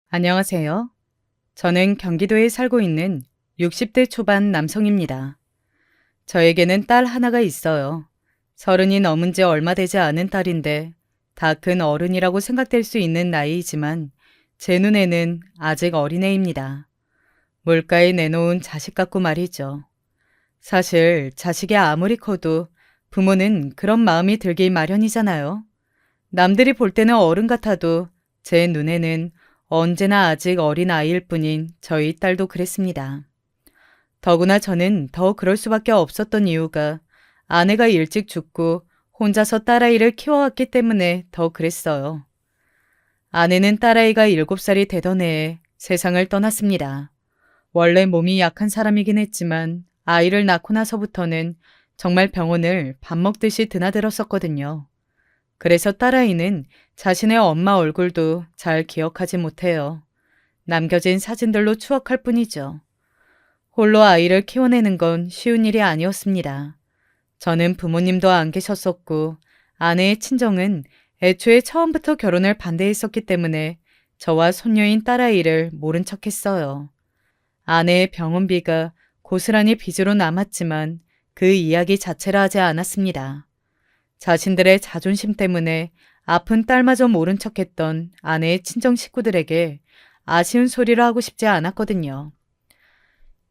안녕하세요. 저는 경기도에 살고 있는 60대 초반 남성입니다. 저에게는 딸 하나가 있어요. 서른이 넘은 지 얼마 되지 않은 딸인데 다 큰 어른이라고 생각될 수 있는 나이이지만 제 눈에는 아직 어린애입니다. 물가에 내놓은 자식 같고 말이죠. 사실 자식이 아무리 커도 부모는 그런 마음이 들기 마련이잖아요. 남들이 볼 때는 어른 같아도 제 눈에는 언제나 아직 어린 아이일 뿐인 저희 딸도 그랬습니다. 더구나 저는 더 그럴 수밖에 없었던 이유가 아내가 일찍 죽고 혼자서 딸아이를 키워왔기 때문에 더 그랬어요. 아내는 딸아이가 7살이 되던 해에 세상을 떠났습니다. 원래 몸이 약한 사람이긴 했지만 아이를 낳고 나서부터는 정말 병원을 밥 먹듯이 드나들었었거든요. 그래서 딸아이는 자신의 엄마 얼굴도 잘 기억하지 못해요. 남겨진 사진들로 추억할 뿐이죠. 홀로 아이를 키워내는 건 쉬운 일이 아니었습니다. 저는 부모님도 안 계셨었고 아내의 친정은 애초에 처음부터 결혼을 반대했었기 때문에 저와 손녀인 딸아이를 모른 척했어요. 아내의 병원비가 고스란히 빚으로 남았지만 그 이야기 자체를 하지 않았습니다. 자신들의 자존심 때문에 아픈 딸마저 모른 척했던 아내의 친정 식구들에게 아쉬운 소리를 하고 싶지 않았거든요.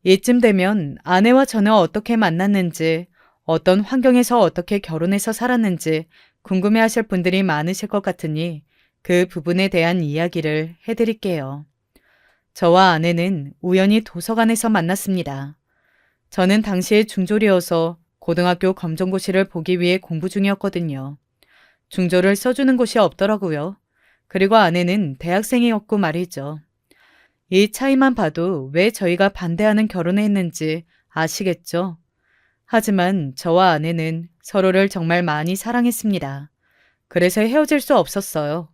이쯤 되면 아내와 저는 어떻게 만났는지, 어떤 환경에서 어떻게 결혼해서 살았는지 궁금해하실 분들이 많으실 것 같으니 그 부분에 대한 이야기를 해드릴게요. 저와 아내는 우연히 도서관에서 만났습니다. 저는 당시에 중졸이어서 고등학교 검정고시를 보기 위해 공부 중이었거든요. 중졸을 써주는 곳이 없더라고요. 그리고 아내는 대학생이었고 말이죠. 이 차이만 봐도 왜 저희가 반대하는 결혼을 했는지 아시겠죠? 하지만 저와 아내는 서로를 정말 많이 사랑했습니다. 그래서 헤어질 수 없었어요.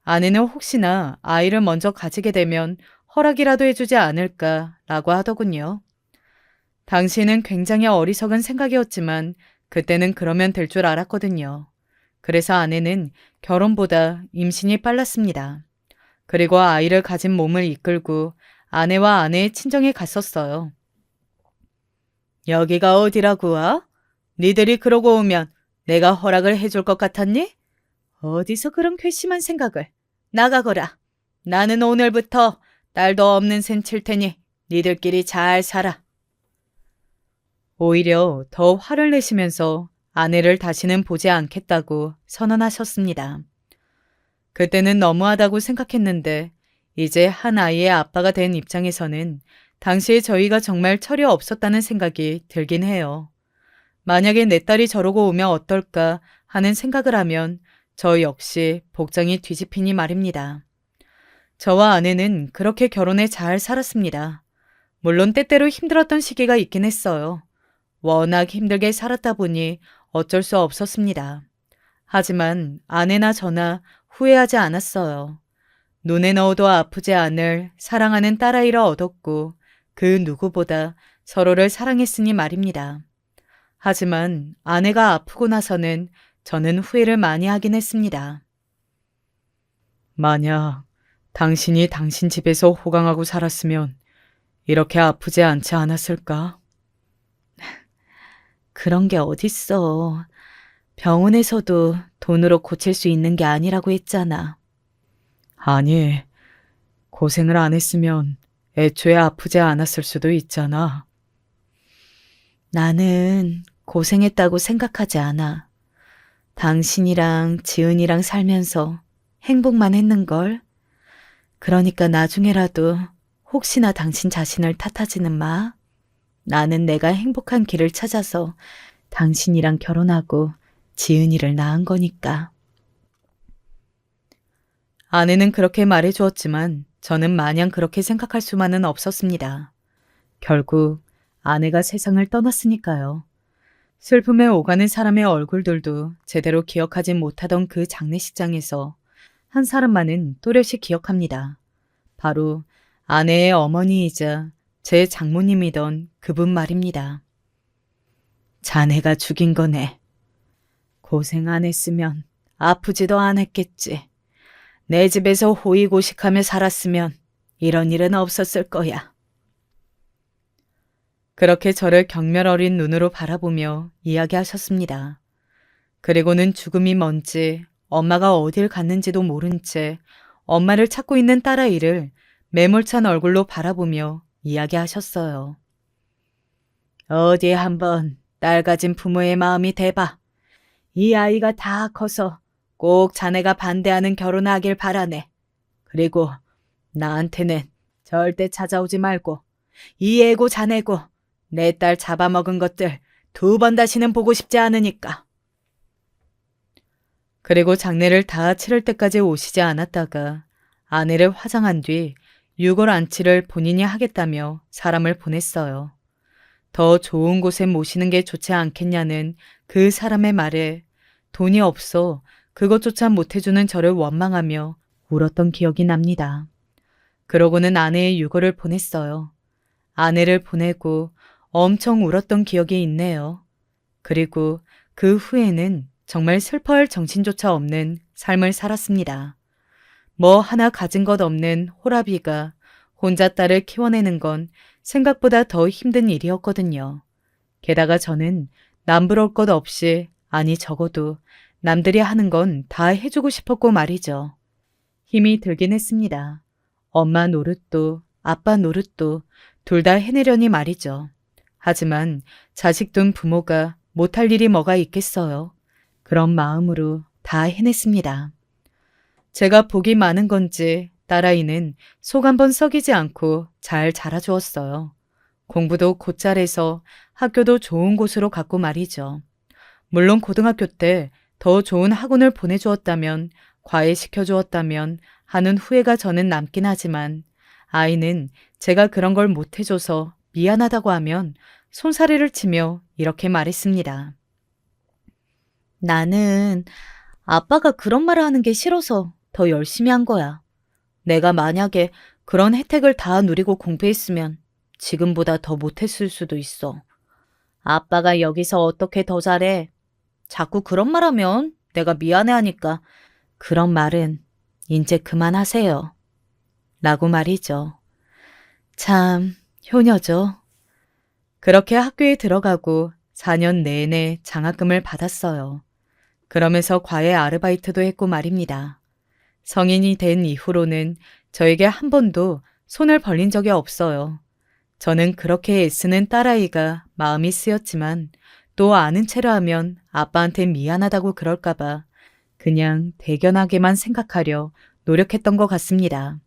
아내는 혹시나 아이를 먼저 가지게 되면 허락이라도 해주지 않을까라고 하더군요. 당시에는 굉장히 어리석은 생각이었지만 그때는 그러면 될 줄 알았거든요. 그래서 아내는 결혼보다 임신이 빨랐습니다. 그리고 아이를 가진 몸을 이끌고 아내와 아내의 친정에 갔었어요. 여기가 어디라고요? 니들이 그러고 오면 내가 허락을 해줄 것 같았니? 어디서 그런 괘씸한 생각을. 나가거라. 나는 오늘부터 딸도 없는 셈 칠 테니 니들끼리 잘 살아. 오히려 더 화를 내시면서 아내를 다시는 보지 않겠다고 선언하셨습니다. 그때는 너무하다고 생각했는데 이제 한 아이의 아빠가 된 입장에서는 당시에 저희가 정말 철이 없었다는 생각이 들긴 해요. 만약에 내 딸이 저러고 오면 어떨까 하는 생각을 하면 저 역시 복장이 뒤집히니 말입니다. 저와 아내는 그렇게 결혼에 잘 살았습니다. 물론 때때로 힘들었던 시기가 있긴 했어요. 워낙 힘들게 살았다 보니 어쩔 수 없었습니다. 하지만 아내나 저나 후회하지 않았어요. 눈에 넣어도 아프지 않을 사랑하는 딸아이를 얻었고 그 누구보다 서로를 사랑했으니 말입니다. 하지만 아내가 아프고 나서는 저는 후회를 많이 하긴 했습니다. 만약 당신이 당신 집에서 호강하고 살았으면 이렇게 아프지 않지 않았을까? 그런 게 어딨어. 병원에서도 돈으로 고칠 수 있는 게 아니라고 했잖아. 아니, 고생을 안 했으면 애초에 아프지 않았을 수도 있잖아. 나는 고생했다고 생각하지 않아. 당신이랑 지은이랑 살면서 행복만 했는걸. 그러니까 나중에라도 혹시나 당신 자신을 탓하지는 마. 나는 내가 행복한 길을 찾아서 당신이랑 결혼하고 지은이를 낳은 거니까. 아내는 그렇게 말해주었지만 저는 마냥 그렇게 생각할 수만은 없었습니다. 결국 아내가 세상을 떠났으니까요. 슬픔에 오가는 사람의 얼굴들도 제대로 기억하지 못하던 그 장례식장에서 한 사람만은 또렷이 기억합니다. 바로 아내의 어머니이자 제 장모님이던 그분 말입니다. 자네가 죽인 거네. 고생 안 했으면 아프지도 않았겠지. 내 집에서 호의고식하며 살았으면 이런 일은 없었을 거야. 그렇게 저를 경멸 어린 눈으로 바라보며 이야기하셨습니다. 그리고는 죽음이 뭔지 엄마가 어딜 갔는지도 모른 채 엄마를 찾고 있는 딸아이를 매몰찬 얼굴로 바라보며 이야기하셨어요. 어디 한번 딸 가진 부모의 마음이 대봐. 이 아이가 다 커서 꼭 자네가 반대하는 결혼을 하길 바라네. 그리고 나한테는 절대 찾아오지 말고 이 애고 자네고 내 딸 잡아먹은 것들 2번 다시는 보고 싶지 않으니까. 그리고 장례를 다 치를 때까지 오시지 않았다가 아내를 화장한 뒤 유골 안치를 본인이 하겠다며 사람을 보냈어요. 더 좋은 곳에 모시는 게 좋지 않겠냐는 그 사람의 말에 돈이 없어 그것조차 못해주는 저를 원망하며 울었던 기억이 납니다. 그러고는 아내의 유골을 보냈어요. 아내를 보내고 엄청 울었던 기억이 있네요. 그리고 그 후에는 정말 슬퍼할 정신조차 없는 삶을 살았습니다. 뭐 하나 가진 것 없는 호라비가 혼자 딸을 키워내는 건 생각보다 더 힘든 일이었거든요. 게다가 저는 남부러울 것 없이, 아니 적어도 남들이 하는 건 다 해주고 싶었고 말이죠. 힘이 들긴 했습니다. 엄마 노릇도 아빠 노릇도 둘 다 해내려니 말이죠. 하지만 자식 둔 부모가 못할 일이 뭐가 있겠어요. 그런 마음으로 다 해냈습니다. 제가 복이 많은 건지 딸아이는 속 한 번 썩이지 않고 잘 자라주었어요. 공부도 곧잘해서 학교도 좋은 곳으로 갔고 말이죠. 물론 고등학교 때 더 좋은 학원을 보내주었다면, 과외시켜주었다면 하는 후회가 저는 남긴 하지만 아이는 제가 그런 걸 못해줘서 미안하다고 하면 손사래를 치며 이렇게 말했습니다. 나는 아빠가 그런 말을 하는 게 싫어서 더 열심히 한 거야. 내가 만약에 그런 혜택을 다 누리고 공부했으면 지금보다 더 못했을 수도 있어. 아빠가 여기서 어떻게 더 잘해? 자꾸 그런 말 하면 내가 미안해하니까 그런 말은 이제 그만하세요. 라고 말이죠. 참 효녀죠. 그렇게 학교에 들어가고 4년 내내 장학금을 받았어요. 그러면서 과외 아르바이트도 했고 말입니다. 성인이 된 이후로는 저에게 한 번도 손을 벌린 적이 없어요. 저는 그렇게 애쓰는 딸아이가 마음이 쓰였지만 또 아는 체로 하면 아빠한테 미안하다고 그럴까봐 그냥 대견하게만 생각하려 노력했던 것 같습니다.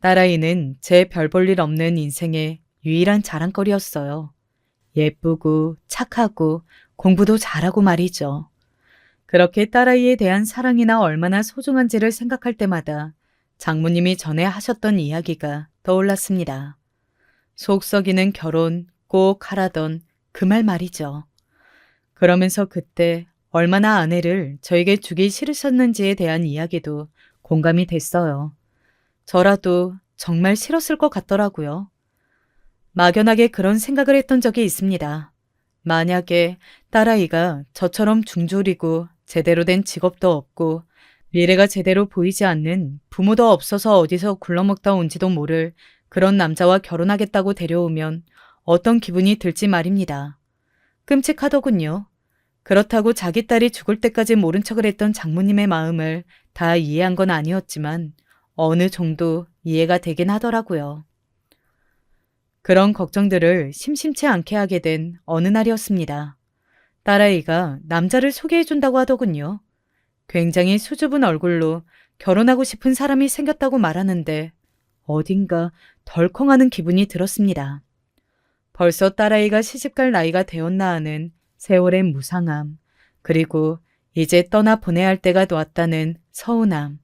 딸아이는 제 별 볼 일 없는 인생의 유일한 자랑거리였어요. 예쁘고 착하고 공부도 잘하고 말이죠. 그렇게 딸아이에 대한 사랑이나 얼마나 소중한지를 생각할 때마다 장모님이 전에 하셨던 이야기가 떠올랐습니다. 속 썩이는 결혼 꼭 하라던 그 말 말이죠. 그러면서 그때 얼마나 아내를 저에게 주기 싫으셨는지에 대한 이야기도 공감이 됐어요. 저라도 정말 싫었을 것 같더라고요. 막연하게 그런 생각을 했던 적이 있습니다. 만약에 딸아이가 저처럼 중졸이고 제대로 된 직업도 없고 미래가 제대로 보이지 않는 부모도 없어서 어디서 굴러먹다 온지도 모를 그런 남자와 결혼하겠다고 데려오면 어떤 기분이 들지 말입니다. 끔찍하더군요. 그렇다고 자기 딸이 죽을 때까지 모른 척을 했던 장모님의 마음을 다 이해한 건 아니었지만 어느 정도 이해가 되긴 하더라고요. 그런 걱정들을 심심치 않게 하게 된 어느 날이었습니다. 딸아이가 남자를 소개해준다고 하더군요. 굉장히 수줍은 얼굴로 결혼하고 싶은 사람이 생겼다고 말하는데 어딘가 덜컹하는 기분이 들었습니다. 벌써 딸아이가 시집갈 나이가 되었나 하는 세월의 무상함, 그리고 이제 떠나 보내야 할 때가 왔다는 서운함,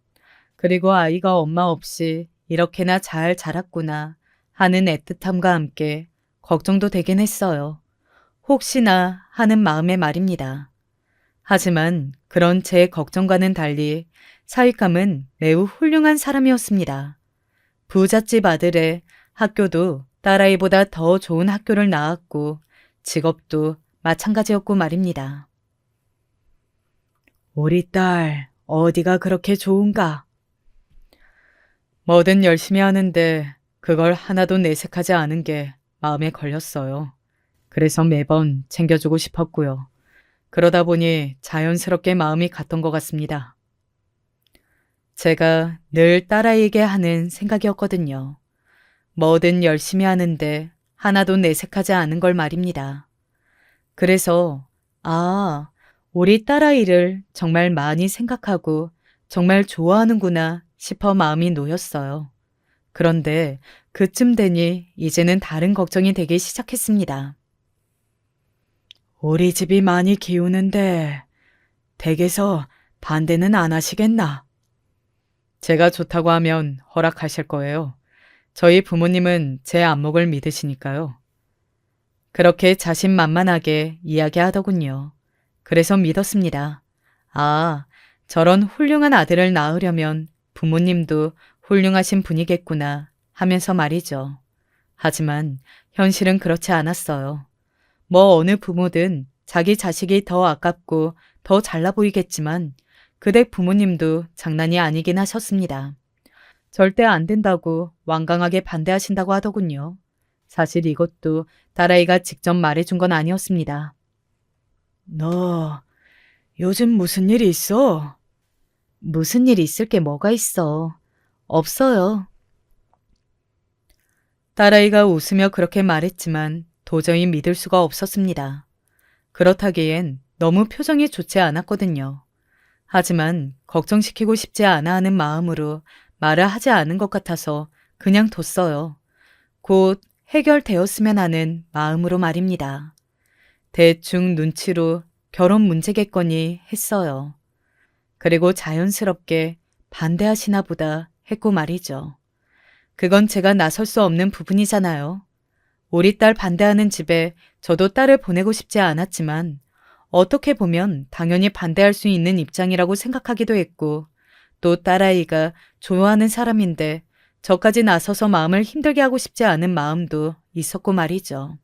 그리고 아이가 엄마 없이 이렇게나 잘 자랐구나 하는 애틋함과 함께 걱정도 되긴 했어요. 혹시나 하는 마음의 말입니다. 하지만 그런 제 걱정과는 달리 사윗감은 매우 훌륭한 사람이었습니다. 부잣집 아들의 학교도 딸아이보다 더 좋은 학교를 나왔고 직업도 마찬가지였고 말입니다. 우리 딸 어디가 그렇게 좋은가? 뭐든 열심히 하는데 그걸 하나도 내색하지 않은 게 마음에 걸렸어요. 그래서 매번 챙겨주고 싶었고요. 그러다 보니 자연스럽게 마음이 갔던 것 같습니다. 제가 늘 딸아이에게 하는 생각이었거든요. 뭐든 열심히 하는데 하나도 내색하지 않은 걸 말입니다. 그래서, 아, 우리 딸아이를 정말 많이 생각하고 정말 좋아하는구나 싶어 마음이 놓였어요. 그런데 그쯤 되니 이제는 다른 걱정이 되기 시작했습니다. 우리 집이 많이 기우는데 댁에서 반대는 안 하시겠나? 제가 좋다고 하면 허락하실 거예요. 저희 부모님은 제 안목을 믿으시니까요. 그렇게 자신만만하게 이야기하더군요. 그래서 믿었습니다. 아, 저런 훌륭한 아들을 낳으려면 부모님도 훌륭하신 분이겠구나 하면서 말이죠. 하지만 현실은 그렇지 않았어요. 뭐 어느 부모든 자기 자식이 더 아깝고 더 잘나 보이겠지만 그댁 부모님도 장난이 아니긴 하셨습니다. 절대 안 된다고 완강하게 반대하신다고 하더군요. 사실 이것도 딸아이가 직접 말해준 건 아니었습니다. 너 요즘 무슨 일 있어? 무슨 일 있을 게 뭐가 있어. 없어요. 딸아이가 웃으며 그렇게 말했지만 도저히 믿을 수가 없었습니다. 그렇다기엔 너무 표정이 좋지 않았거든요. 하지만 걱정시키고 싶지 않아 하는 마음으로 말을 하지 않은 것 같아서 그냥 뒀어요. 곧 해결되었으면 하는 마음으로 말입니다. 대충 눈치로 결혼 문제겠거니 했어요. 그리고 자연스럽게 반대하시나 보다 했고 말이죠. 그건 제가 나설 수 없는 부분이잖아요. 우리 딸 반대하는 집에 저도 딸을 보내고 싶지 않았지만 어떻게 보면 당연히 반대할 수 있는 입장이라고 생각하기도 했고 또 딸아이가 좋아하는 사람인데 저까지 나서서 마음을 힘들게 하고 싶지 않은 마음도 있었고 말이죠.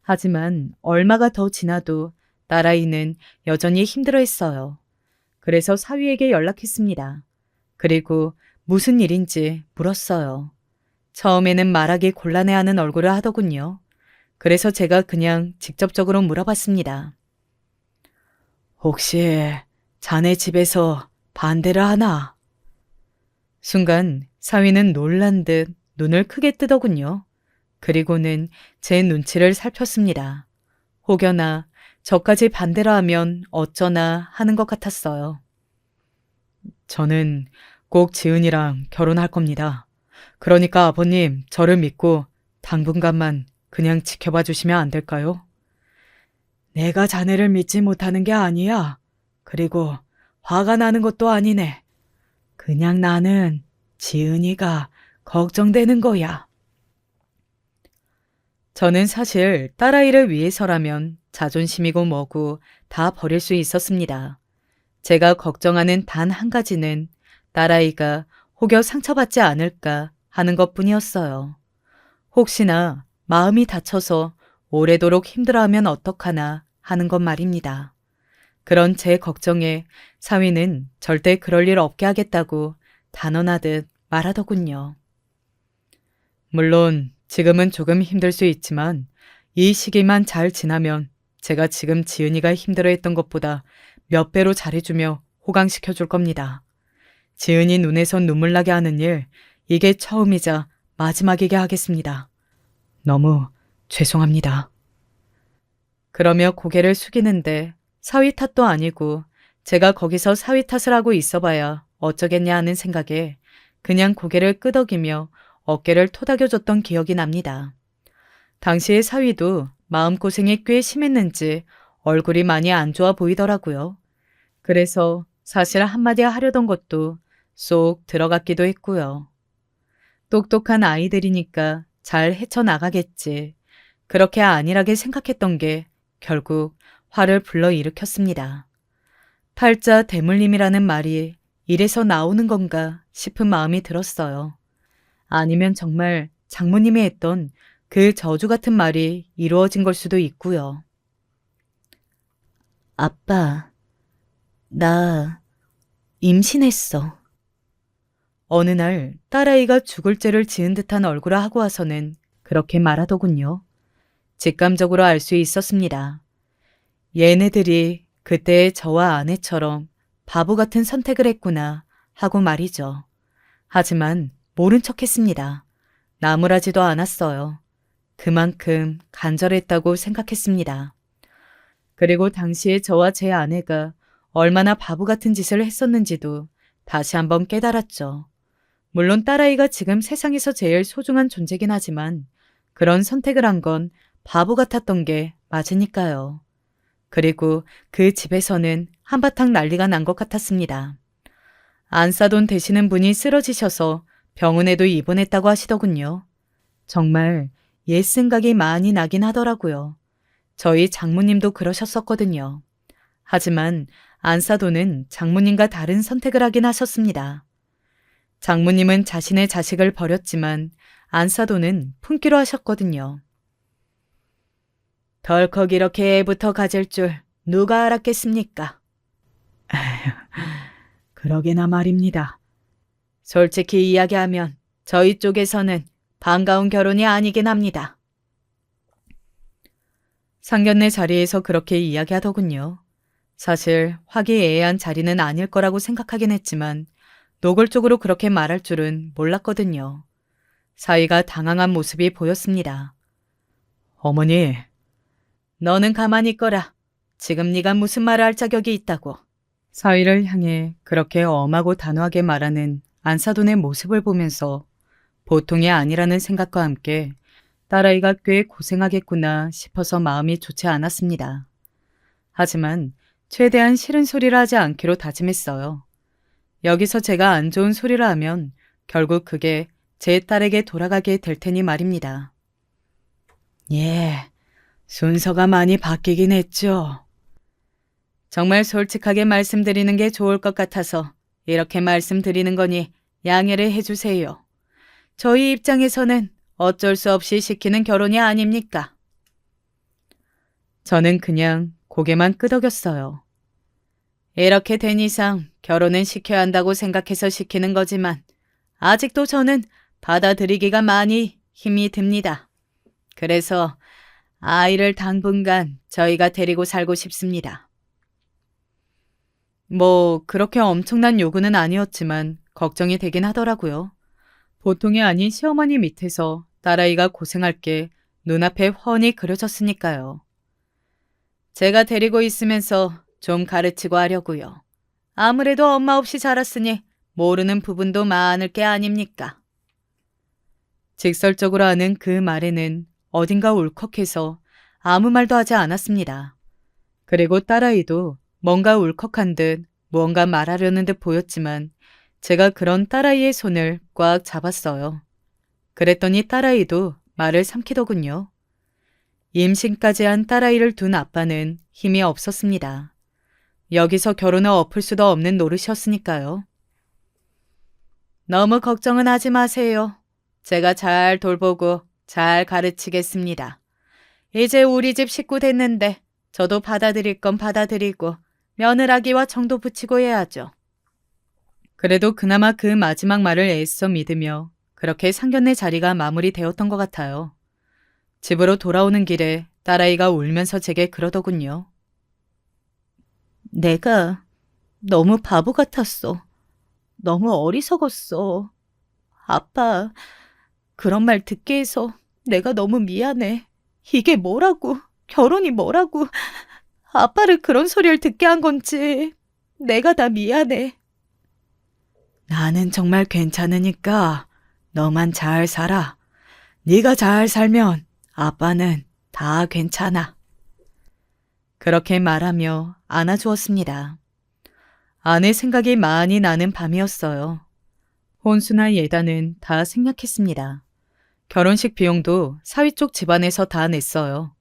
하지만 얼마가 더 지나도 딸아이는 여전히 힘들어했어요. 그래서 사위에게 연락했습니다. 그리고 무슨 일인지 물었어요. 처음에는 말하기 곤란해하는 얼굴을 하더군요. 그래서 제가 그냥 직접적으로 물어봤습니다. 혹시 자네 집에서 반대를 하나? 순간 사위는 놀란 듯 눈을 크게 뜨더군요. 그리고는 제 눈치를 살폈습니다. 혹여나 저까지 반대라 하면 어쩌나 하는 것 같았어요. 저는 꼭 지은이랑 결혼할 겁니다. 그러니까 아버님 저를 믿고 당분간만 그냥 지켜봐 주시면 안 될까요? 내가 자네를 믿지 못하는 게 아니야. 그리고 화가 나는 것도 아니네. 그냥 나는 지은이가 걱정되는 거야. 저는 사실 딸아이를 위해서라면 자존심이고 뭐고 다 버릴 수 있었습니다. 제가 걱정하는 단 한 가지는 딸아이가 혹여 상처받지 않을까 하는 것뿐이었어요. 혹시나 마음이 다쳐서 오래도록 힘들어하면 어떡하나 하는 것 말입니다. 그런 제 걱정에 사위는 절대 그럴 일 없게 하겠다고 단언하듯 말하더군요. 물론 지금은 조금 힘들 수 있지만 이 시기만 잘 지나면 제가 지금 지은이가 힘들어했던 것보다 몇 배로 잘해주며 호강시켜 줄 겁니다. 지은이 눈에서 눈물 나게 하는 일, 이게 처음이자 마지막이게 하겠습니다. 너무 죄송합니다. 그러며 고개를 숙이는데 사위 탓도 아니고 제가 거기서 사위 탓을 하고 있어봐야 어쩌겠냐 하는 생각에 그냥 고개를 끄덕이며 어깨를 토닥여줬던 기억이 납니다. 당시의 사위도 마음고생이 꽤 심했는지 얼굴이 많이 안 좋아 보이더라고요. 그래서 사실 한마디 하려던 것도 쏙 들어갔기도 했고요. 똑똑한 아이들이니까 잘 헤쳐나가겠지. 그렇게 안일하게 생각했던 게 결국 화를 불러일으켰습니다. 팔자 대물림이라는 말이 이래서 나오는 건가 싶은 마음이 들었어요. 아니면 정말 장모님이 했던 그 저주 같은 말이 이루어진 걸 수도 있고요. 아빠, 나 임신했어. 어느 날 딸아이가 죽을 죄를 지은 듯한 얼굴을 하고 와서는 그렇게 말하더군요. 직감적으로 알 수 있었습니다. 얘네들이 그때의 저와 아내처럼 바보 같은 선택을 했구나 하고 말이죠. 하지만 모른 척 했습니다. 나무라지도 않았어요. 그만큼 간절했다고 생각했습니다. 그리고 당시에 저와 제 아내가 얼마나 바보 같은 짓을 했었는지도 다시 한번 깨달았죠. 물론 딸아이가 지금 세상에서 제일 소중한 존재긴 하지만 그런 선택을 한 건 바보 같았던 게 맞으니까요. 그리고 그 집에서는 한바탕 난리가 난 것 같았습니다. 안사돈 되시는 분이 쓰러지셔서 병원에도 입원했다고 하시더군요. 정말 옛 생각이 많이 나긴 하더라고요. 저희 장모님도 그러셨었거든요. 하지만 안사돈은 장모님과 다른 선택을 하긴 하셨습니다. 장모님은 자신의 자식을 버렸지만 안사돈은 품기로 하셨거든요. 덜컥 이렇게 애부터 가질 줄 누가 알았겠습니까? 그러게나 말입니다. 솔직히 이야기하면 저희 쪽에서는 반가운 결혼이 아니긴 합니다. 상견례 자리에서 그렇게 이야기하더군요. 사실 화기애애한 자리는 아닐 거라고 생각하긴 했지만 노골적으로 그렇게 말할 줄은 몰랐거든요. 사위가 당황한 모습이 보였습니다. 어머니, 너는 가만히 있거라. 지금 네가 무슨 말을 할 자격이 있다고. 사위를 향해 그렇게 엄하고 단호하게 말하는 안사돈의 모습을 보면서 보통이 아니라는 생각과 함께 딸아이가 꽤 고생하겠구나 싶어서 마음이 좋지 않았습니다. 하지만 최대한 싫은 소리를 하지 않기로 다짐했어요. 여기서 제가 안 좋은 소리를 하면 결국 그게 제 딸에게 돌아가게 될 테니 말입니다. 예, 순서가 많이 바뀌긴 했죠. 정말 솔직하게 말씀드리는 게 좋을 것 같아서 이렇게 말씀드리는 거니 양해를 해주세요. 저희 입장에서는 어쩔 수 없이 시키는 결혼이 아닙니까? 저는 그냥 고개만 끄덕였어요. 이렇게 된 이상 결혼은 시켜야 한다고 생각해서 시키는 거지만 아직도 저는 받아들이기가 많이 힘이 듭니다. 그래서 아이를 당분간 저희가 데리고 살고 싶습니다. 뭐 그렇게 엄청난 요구는 아니었지만 걱정이 되긴 하더라고요. 보통이 아닌 시어머니 밑에서 딸아이가 고생할 게 눈앞에 훤히 그려졌으니까요. 제가 데리고 있으면서 좀 가르치고 하려고요. 아무래도 엄마 없이 자랐으니 모르는 부분도 많을 게 아닙니까? 직설적으로 하는 그 말에는 어딘가 울컥해서 아무 말도 하지 않았습니다. 그리고 딸아이도 뭔가 울컥한 듯 무언가 말하려는 듯 보였지만 제가 그런 딸아이의 손을 꽉 잡았어요. 그랬더니 딸아이도 말을 삼키더군요. 임신까지 한 딸아이를 둔 아빠는 힘이 없었습니다. 여기서 결혼을 엎을 수도 없는 노릇이었으니까요. 너무 걱정은 하지 마세요. 제가 잘 돌보고 잘 가르치겠습니다. 이제 우리 집 식구 됐는데 저도 받아들일 건 받아들이고 며느라기와 정도 붙이고 해야죠. 그래도 그나마 그 마지막 말을 애써 믿으며 그렇게 상견례 자리가 마무리되었던 것 같아요. 집으로 돌아오는 길에 딸아이가 울면서 제게 그러더군요. 내가 너무 바보 같았어. 너무 어리석었어. 아빠, 그런 말 듣게 해서 내가 너무 미안해. 이게 뭐라고, 결혼이 뭐라고. 아빠를 그런 소리를 듣게 한 건지 내가 다 미안해. 나는 정말 괜찮으니까 너만 잘 살아. 네가 잘 살면 아빠는 다 괜찮아. 그렇게 말하며 안아주었습니다. 아내 생각이 많이 나는 밤이었어요. 혼수나 예단은 다 생략했습니다. 결혼식 비용도 사위 쪽 집안에서 다 냈어요.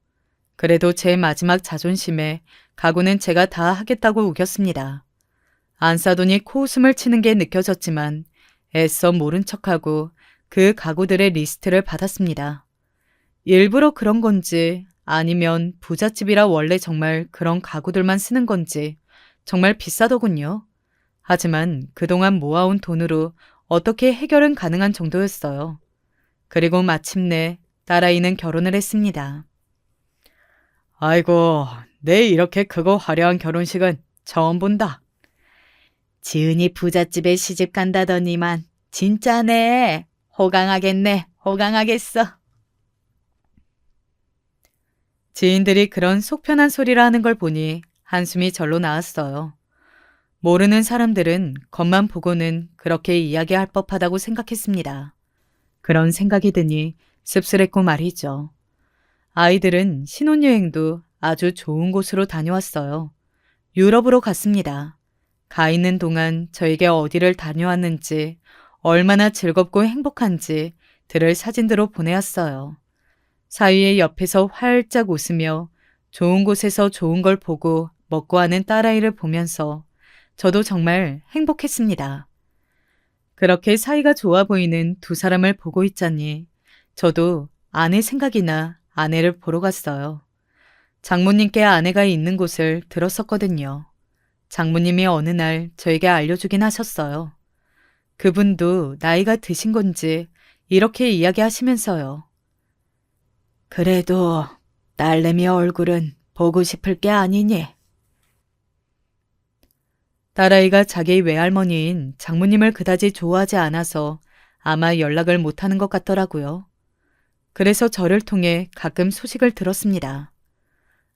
그래도 제 마지막 자존심에 가구는 제가 다 하겠다고 우겼습니다. 안사돈이 코웃음을 치는 게 느껴졌지만 애써 모른 척하고 그 가구들의 리스트를 받았습니다. 일부러 그런 건지 아니면 부잣집이라 원래 정말 그런 가구들만 쓰는 건지 정말 비싸더군요. 하지만 그동안 모아온 돈으로 어떻게 해결은 가능한 정도였어요. 그리고 마침내 딸아이는 결혼을 했습니다. 아이고, 내 이렇게 크고 화려한 결혼식은 처음 본다. 지은이 부잣집에 시집 간다더니만 진짜네. 호강하겠네. 호강하겠어. 지인들이 그런 속 편한 소리를 하는 걸 보니 한숨이 절로 나왔어요. 모르는 사람들은 겉만 보고는 그렇게 이야기할 법하다고 생각했습니다. 그런 생각이 드니 씁쓸했고 말이죠. 아이들은 신혼여행도 아주 좋은 곳으로 다녀왔어요. 유럽으로 갔습니다. 가 있는 동안 저에게 어디를 다녀왔는지, 얼마나 즐겁고 행복한지 들을 사진들로 보내왔어요. 사위의 옆에서 활짝 웃으며 좋은 곳에서 좋은 걸 보고 먹고 하는 딸아이를 보면서 저도 정말 행복했습니다. 그렇게 사이가 좋아 보이는 두 사람을 보고 있자니 저도 아내 생각이나 아내를 보러 갔어요. 장모님께 아내가 있는 곳을 들었었거든요. 장모님이 어느 날 저에게 알려주긴 하셨어요. 그분도 나이가 드신 건지 이렇게 이야기하시면서요. 그래도 딸내미 얼굴은 보고 싶을 게 아니니. 딸아이가 자기 외할머니인 장모님을 그다지 좋아하지 않아서 아마 연락을 못하는 것 같더라고요. 그래서 저를 통해 가끔 소식을 들었습니다.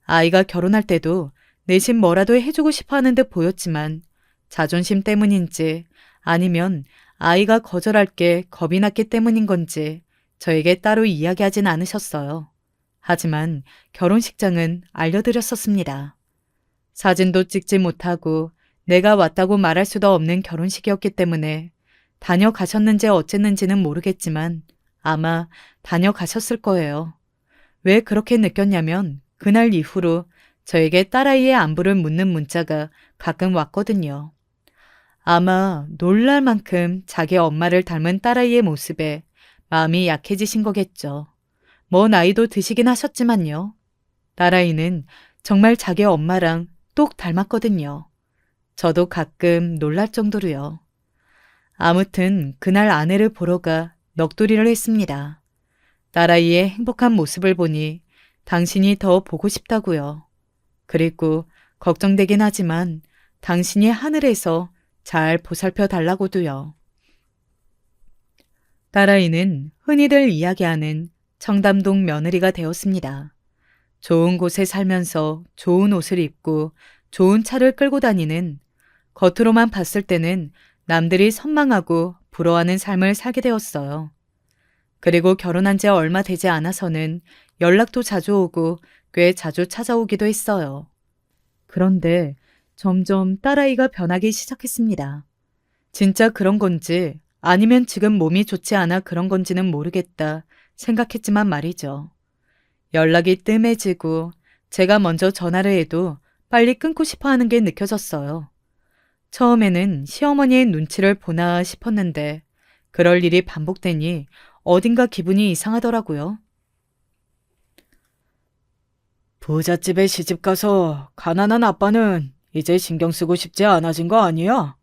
아이가 결혼할 때도 내심 뭐라도 해주고 싶어 하는 듯 보였지만 자존심 때문인지 아니면 아이가 거절할 게 겁이 났기 때문인 건지 저에게 따로 이야기하진 않으셨어요. 하지만 결혼식장은 알려드렸었습니다. 사진도 찍지 못하고 내가 왔다고 말할 수도 없는 결혼식이었기 때문에 다녀가셨는지 어쨌는지는 모르겠지만 아마 다녀가셨을 거예요. 왜 그렇게 느꼈냐면 그날 이후로 저에게 딸아이의 안부를 묻는 문자가 가끔 왔거든요. 아마 놀랄 만큼 자기 엄마를 닮은 딸아이의 모습에 마음이 약해지신 거겠죠. 뭐 나이도 드시긴 하셨지만요. 딸아이는 정말 자기 엄마랑 똑 닮았거든요. 저도 가끔 놀랄 정도로요. 아무튼 그날 아내를 보러 가 넋두리를 했습니다. 딸아이의 행복한 모습을 보니 당신이 더 보고 싶다고요. 그리고 걱정되긴 하지만 당신이 하늘에서 잘 보살펴 달라고도요. 딸아이는 흔히들 이야기하는 청담동 며느리가 되었습니다. 좋은 곳에 살면서 좋은 옷을 입고 좋은 차를 끌고 다니는 겉으로만 봤을 때는 남들이 선망하고 부러워하는 삶을 살게 되었어요. 그리고 결혼한 지 얼마 되지 않아서는 연락도 자주 오고 꽤 자주 찾아오기도 했어요. 그런데 점점 딸아이가 변하기 시작했습니다. 진짜 그런 건지 아니면 지금 몸이 좋지 않아 그런 건지는 모르겠다 생각했지만 말이죠. 연락이 뜸해지고 제가 먼저 전화를 해도 빨리 끊고 싶어 하는 게 느껴졌어요. 처음에는 시어머니의 눈치를 보나 싶었는데 그럴 일이 반복되니 어딘가 기분이 이상하더라고요. 부잣집에 시집가서 가난한 아빠는 이제 신경 쓰고 싶지 않아진 거 아니야?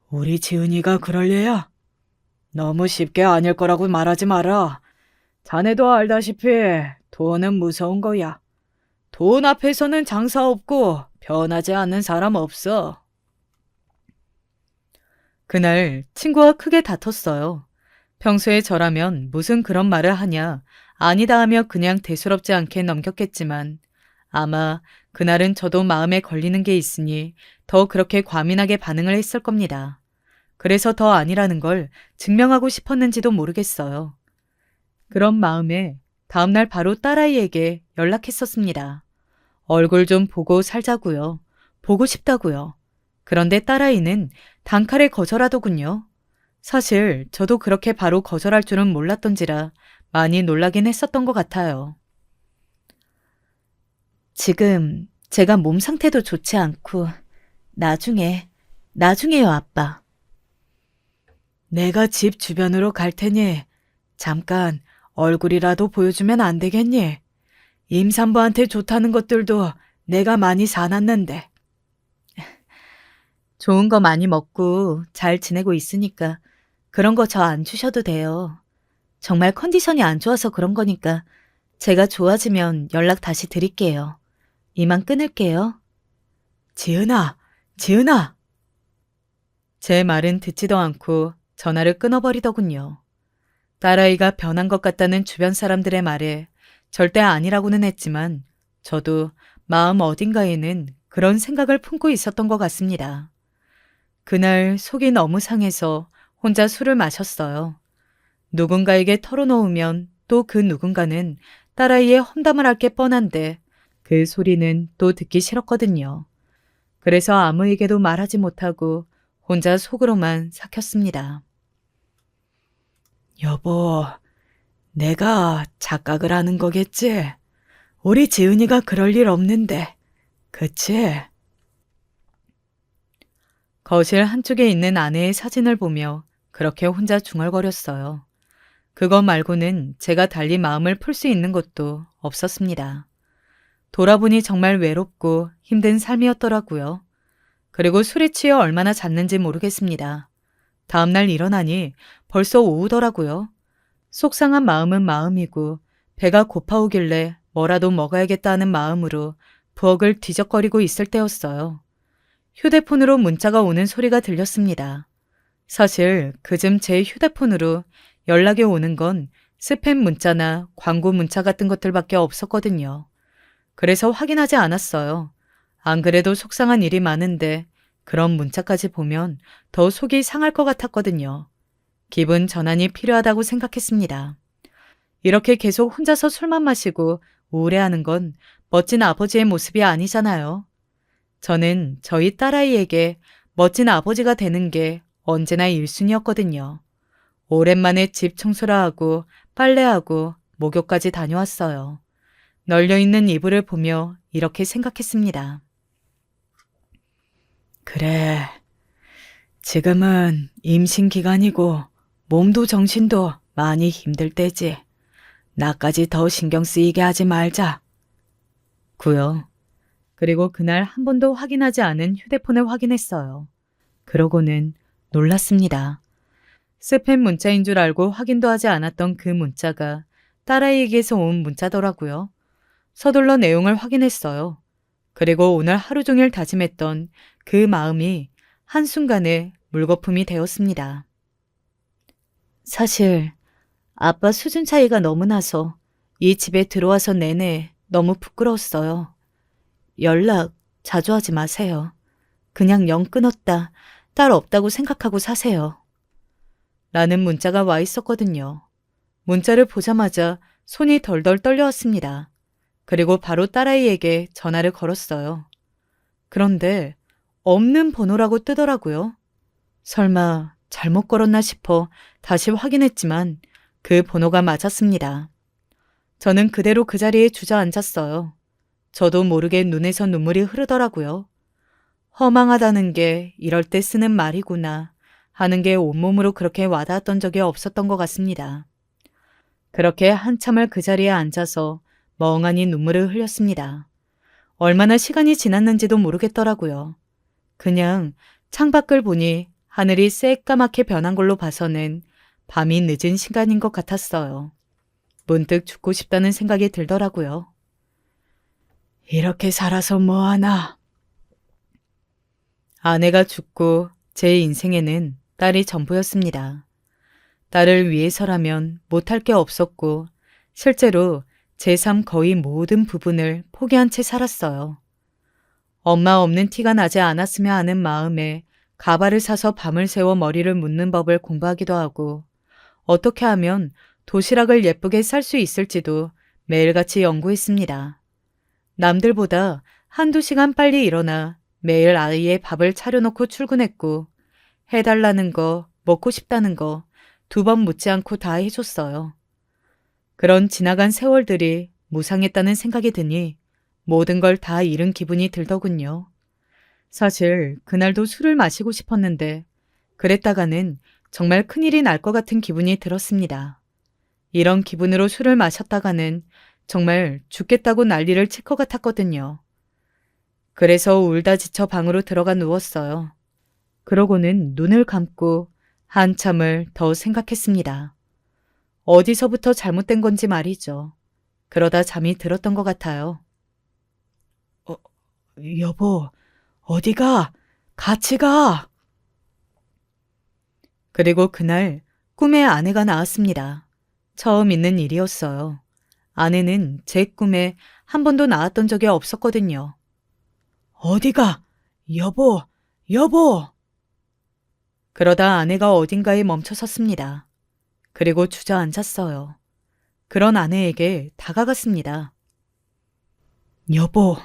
우리 지은이가 그럴 얘야? 너무 쉽게 아닐 거라고 말하지 마라. 자네도 알다시피 돈은 무서운 거야. 돈 앞에서는 장사 없고 변하지 않는 사람 없어. 그날 친구와 크게 다퉜어요. 평소에 저라면 무슨 그런 말을 하냐, 아니다 하며 그냥 대수롭지 않게 넘겼겠지만 아마 그날은 저도 마음에 걸리는 게 있으니 더 그렇게 과민하게 반응을 했을 겁니다. 그래서 더 아니라는 걸 증명하고 싶었는지도 모르겠어요. 그런 마음에 다음날 바로 딸아이에게 연락했었습니다. 얼굴 좀 보고 살자고요. 보고 싶다고요. 그런데 딸아이는 단칼에 거절하더군요. 사실 저도 그렇게 바로 거절할 줄은 몰랐던지라 많이 놀라긴 했었던 것 같아요. 지금 제가 몸 상태도 좋지 않고 나중에요, 아빠. 내가 집 주변으로 갈 테니 잠깐 얼굴이라도 보여주면 안 되겠니? 임산부한테 좋다는 것들도 내가 많이 사놨는데. 좋은 거 많이 먹고 잘 지내고 있으니까 그런 거 저 안 주셔도 돼요. 정말 컨디션이 안 좋아서 그런 거니까 제가 좋아지면 연락 다시 드릴게요. 이만 끊을게요. 지은아, 지은아! 제 말은 듣지도 않고 전화를 끊어버리더군요. 딸아이가 변한 것 같다는 주변 사람들의 말에 절대 아니라고는 했지만 저도 마음 어딘가에는 그런 생각을 품고 있었던 것 같습니다. 그날 속이 너무 상해서 혼자 술을 마셨어요. 누군가에게 털어놓으면 또 그 누군가는 딸아이의 험담을 할 게 뻔한데 그 소리는 또 듣기 싫었거든요. 그래서 아무에게도 말하지 못하고 혼자 속으로만 삭혔습니다. 여보, 내가 착각을 하는 거겠지? 우리 지은이가 그럴 일 없는데, 그치? 거실 한쪽에 있는 아내의 사진을 보며 그렇게 혼자 중얼거렸어요. 그거 말고는 제가 달리 마음을 풀 수 있는 것도 없었습니다. 돌아보니 정말 외롭고 힘든 삶이었더라고요. 그리고 술에 취해 얼마나 잤는지 모르겠습니다. 다음날 일어나니 벌써 오후더라고요. 속상한 마음은 마음이고 배가 고파오길래 뭐라도 먹어야겠다 하는 마음으로 부엌을 뒤적거리고 있을 때였어요. 휴대폰으로 문자가 오는 소리가 들렸습니다. 사실 그즘 제 휴대폰으로 연락이 오는 건 스팸 문자나 광고 문자 같은 것들밖에 없었거든요. 그래서 확인하지 않았어요. 안 그래도 속상한 일이 많은데 그런 문자까지 보면 더 속이 상할 것 같았거든요. 기분 전환이 필요하다고 생각했습니다. 이렇게 계속 혼자서 술만 마시고 우울해하는 건 멋진 아버지의 모습이 아니잖아요. 저는 저희 딸아이에게 멋진 아버지가 되는 게 언제나 1순위였거든요. 오랜만에 집 청소를 하고 빨래하고 목욕까지 다녀왔어요. 널려있는 이불을 보며 이렇게 생각했습니다. 그래, 지금은 임신 기간이고 몸도 정신도 많이 힘들 때지. 나까지 더 신경 쓰이게 하지 말자. 구요. 그리고 그날 한 번도 확인하지 않은 휴대폰을 확인했어요. 그러고는 놀랐습니다. 스팸 문자인 줄 알고 확인도 하지 않았던 그 문자가 딸아이에게서 온 문자더라고요. 서둘러 내용을 확인했어요. 그리고 오늘 하루 종일 다짐했던 그 마음이 한순간에 물거품이 되었습니다. 사실 아빠 수준 차이가 너무 나서 이 집에 들어와서 내내 너무 부끄러웠어요. 연락 자주 하지 마세요. 그냥 영 끊었다. 딸 없다고 생각하고 사세요. 라는 문자가 와 있었거든요. 문자를 보자마자 손이 덜덜 떨려왔습니다. 그리고 바로 딸아이에게 전화를 걸었어요. 그런데 없는 번호라고 뜨더라고요. 설마 잘못 걸었나 싶어 다시 확인했지만 그 번호가 맞았습니다. 저는 그대로 그 자리에 주저앉았어요. 저도 모르게 눈에서 눈물이 흐르더라고요. 허망하다는 게 이럴 때 쓰는 말이구나 하는 게 온몸으로 그렇게 와닿았던 적이 없었던 것 같습니다. 그렇게 한참을 그 자리에 앉아서 멍하니 눈물을 흘렸습니다. 얼마나 시간이 지났는지도 모르겠더라고요. 그냥 창밖을 보니 하늘이 새까맣게 변한 걸로 봐서는 밤이 늦은 시간인 것 같았어요. 문득 죽고 싶다는 생각이 들더라고요. 이렇게 살아서 뭐하나. 아내가 죽고 제 인생에는 딸이 전부였습니다. 딸을 위해서라면 못할 게 없었고 실제로 제 삶 거의 모든 부분을 포기한 채 살았어요. 엄마 없는 티가 나지 않았으면 하는 마음에 가발을 사서 밤을 새워 머리를 묶는 법을 공부하기도 하고 어떻게 하면 도시락을 예쁘게 쌀 수 있을지도 매일같이 연구했습니다. 남들보다 한두 시간 빨리 일어나 매일 아이의 밥을 차려놓고 출근했고 해달라는 거, 먹고 싶다는 거 2번 묻지 않고 다 해줬어요. 그런 지나간 세월들이 무상했다는 생각이 드니 모든 걸 다 잃은 기분이 들더군요. 사실 그날도 술을 마시고 싶었는데 그랬다가는 정말 큰일이 날 것 같은 기분이 들었습니다. 이런 기분으로 술을 마셨다가는 정말 죽겠다고 난리를 칠 것 같았거든요. 그래서 울다 지쳐 방으로 들어가 누웠어요. 그러고는 눈을 감고 한참을 더 생각했습니다. 어디서부터 잘못된 건지 말이죠. 그러다 잠이 들었던 것 같아요. 어, 여보, 어디가? 같이 가! 그리고 그날 꿈에 아내가 나왔습니다. 처음 있는 일이었어요. 아내는 제 꿈에 한 번도 나왔던 적이 없었거든요. 어디가? 여보, 여보! 그러다 아내가 어딘가에 멈춰 섰습니다. 그리고 주저앉았어요. 그런 아내에게 다가갔습니다. 여보.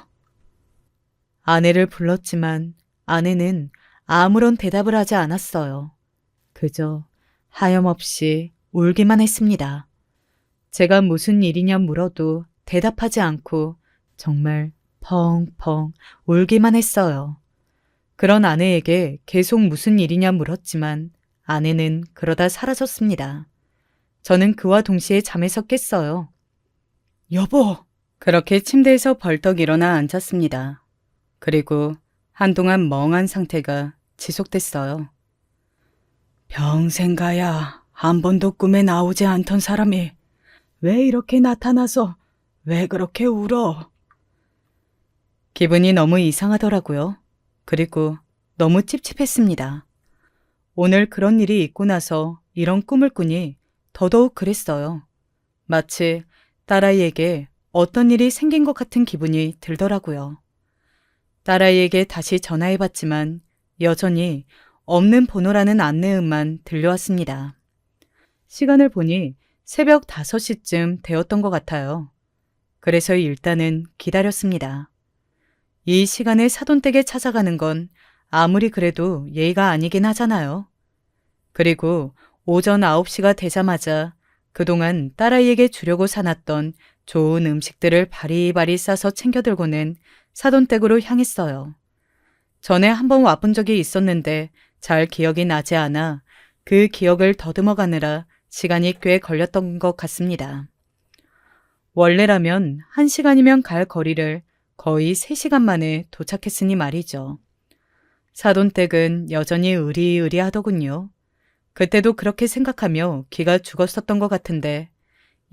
아내를 불렀지만 아내는 아무런 대답을 하지 않았어요. 그저 하염없이 울기만 했습니다. 제가 무슨 일이냐 물어도 대답하지 않고 정말 펑펑 울기만 했어요. 그런 아내에게 계속 무슨 일이냐 물었지만 아내는 그러다 사라졌습니다. 저는 그와 동시에 잠에서 깼어요. 여보! 그렇게 침대에서 벌떡 일어나 앉았습니다. 그리고 한동안 멍한 상태가 지속됐어요. 평생 가야 한 번도 꿈에 나오지 않던 사람이 왜 이렇게 나타나서 왜 그렇게 울어? 기분이 너무 이상하더라고요. 그리고 너무 찝찝했습니다. 오늘 그런 일이 있고 나서 이런 꿈을 꾸니 더더욱 그랬어요. 마치 딸아이에게 어떤 일이 생긴 것 같은 기분이 들더라고요. 딸아이에게 다시 전화해봤지만 여전히 없는 번호라는 안내음만 들려왔습니다. 시간을 보니 새벽 5시쯤 되었던 것 같아요. 그래서 일단은 기다렸습니다. 이 시간에 사돈댁에 찾아가는 건 아무리 그래도 예의가 아니긴 하잖아요. 그리고 오전 9시가 되자마자 그동안 딸아이에게 주려고 사놨던 좋은 음식들을 바리바리 싸서 챙겨들고는 사돈댁으로 향했어요. 전에 한번 와본 적이 있었는데 잘 기억이 나지 않아 그 기억을 더듬어 가느라 시간이 꽤 걸렸던 것 같습니다. 원래라면 1시간이면 갈 거리를 거의 3시간 만에 도착했으니 말이죠. 사돈댁은 여전히 으리으리하더군요. 그때도 그렇게 생각하며 기가 죽었었던 것 같은데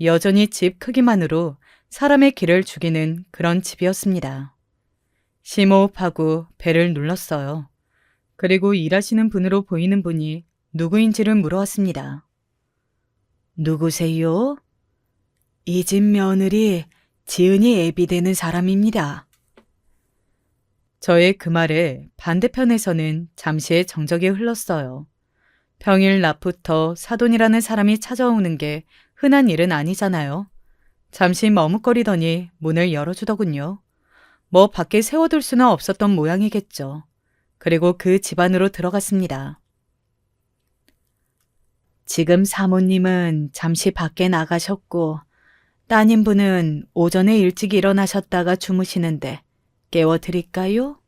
여전히 집 크기만으로 사람의 기를 죽이는 그런 집이었습니다. 심호흡하고 배를 눌렀어요. 그리고 일하시는 분으로 보이는 분이 누구인지를 물어왔습니다. 누구세요? 이 집 며느리 지은이 애비 되는 사람입니다. 저의 그 말에 반대편에서는 잠시의 정적이 흘렀어요. 평일 낮부터 사돈이라는 사람이 찾아오는 게 흔한 일은 아니잖아요. 잠시 머뭇거리더니 문을 열어주더군요. 뭐 밖에 세워둘 수는 없었던 모양이겠죠. 그리고 그 집 안으로 들어갔습니다. 지금 사모님은 잠시 밖에 나가셨고 따님분은 오전에 일찍 일어나셨다가 주무시는데 깨워드릴까요?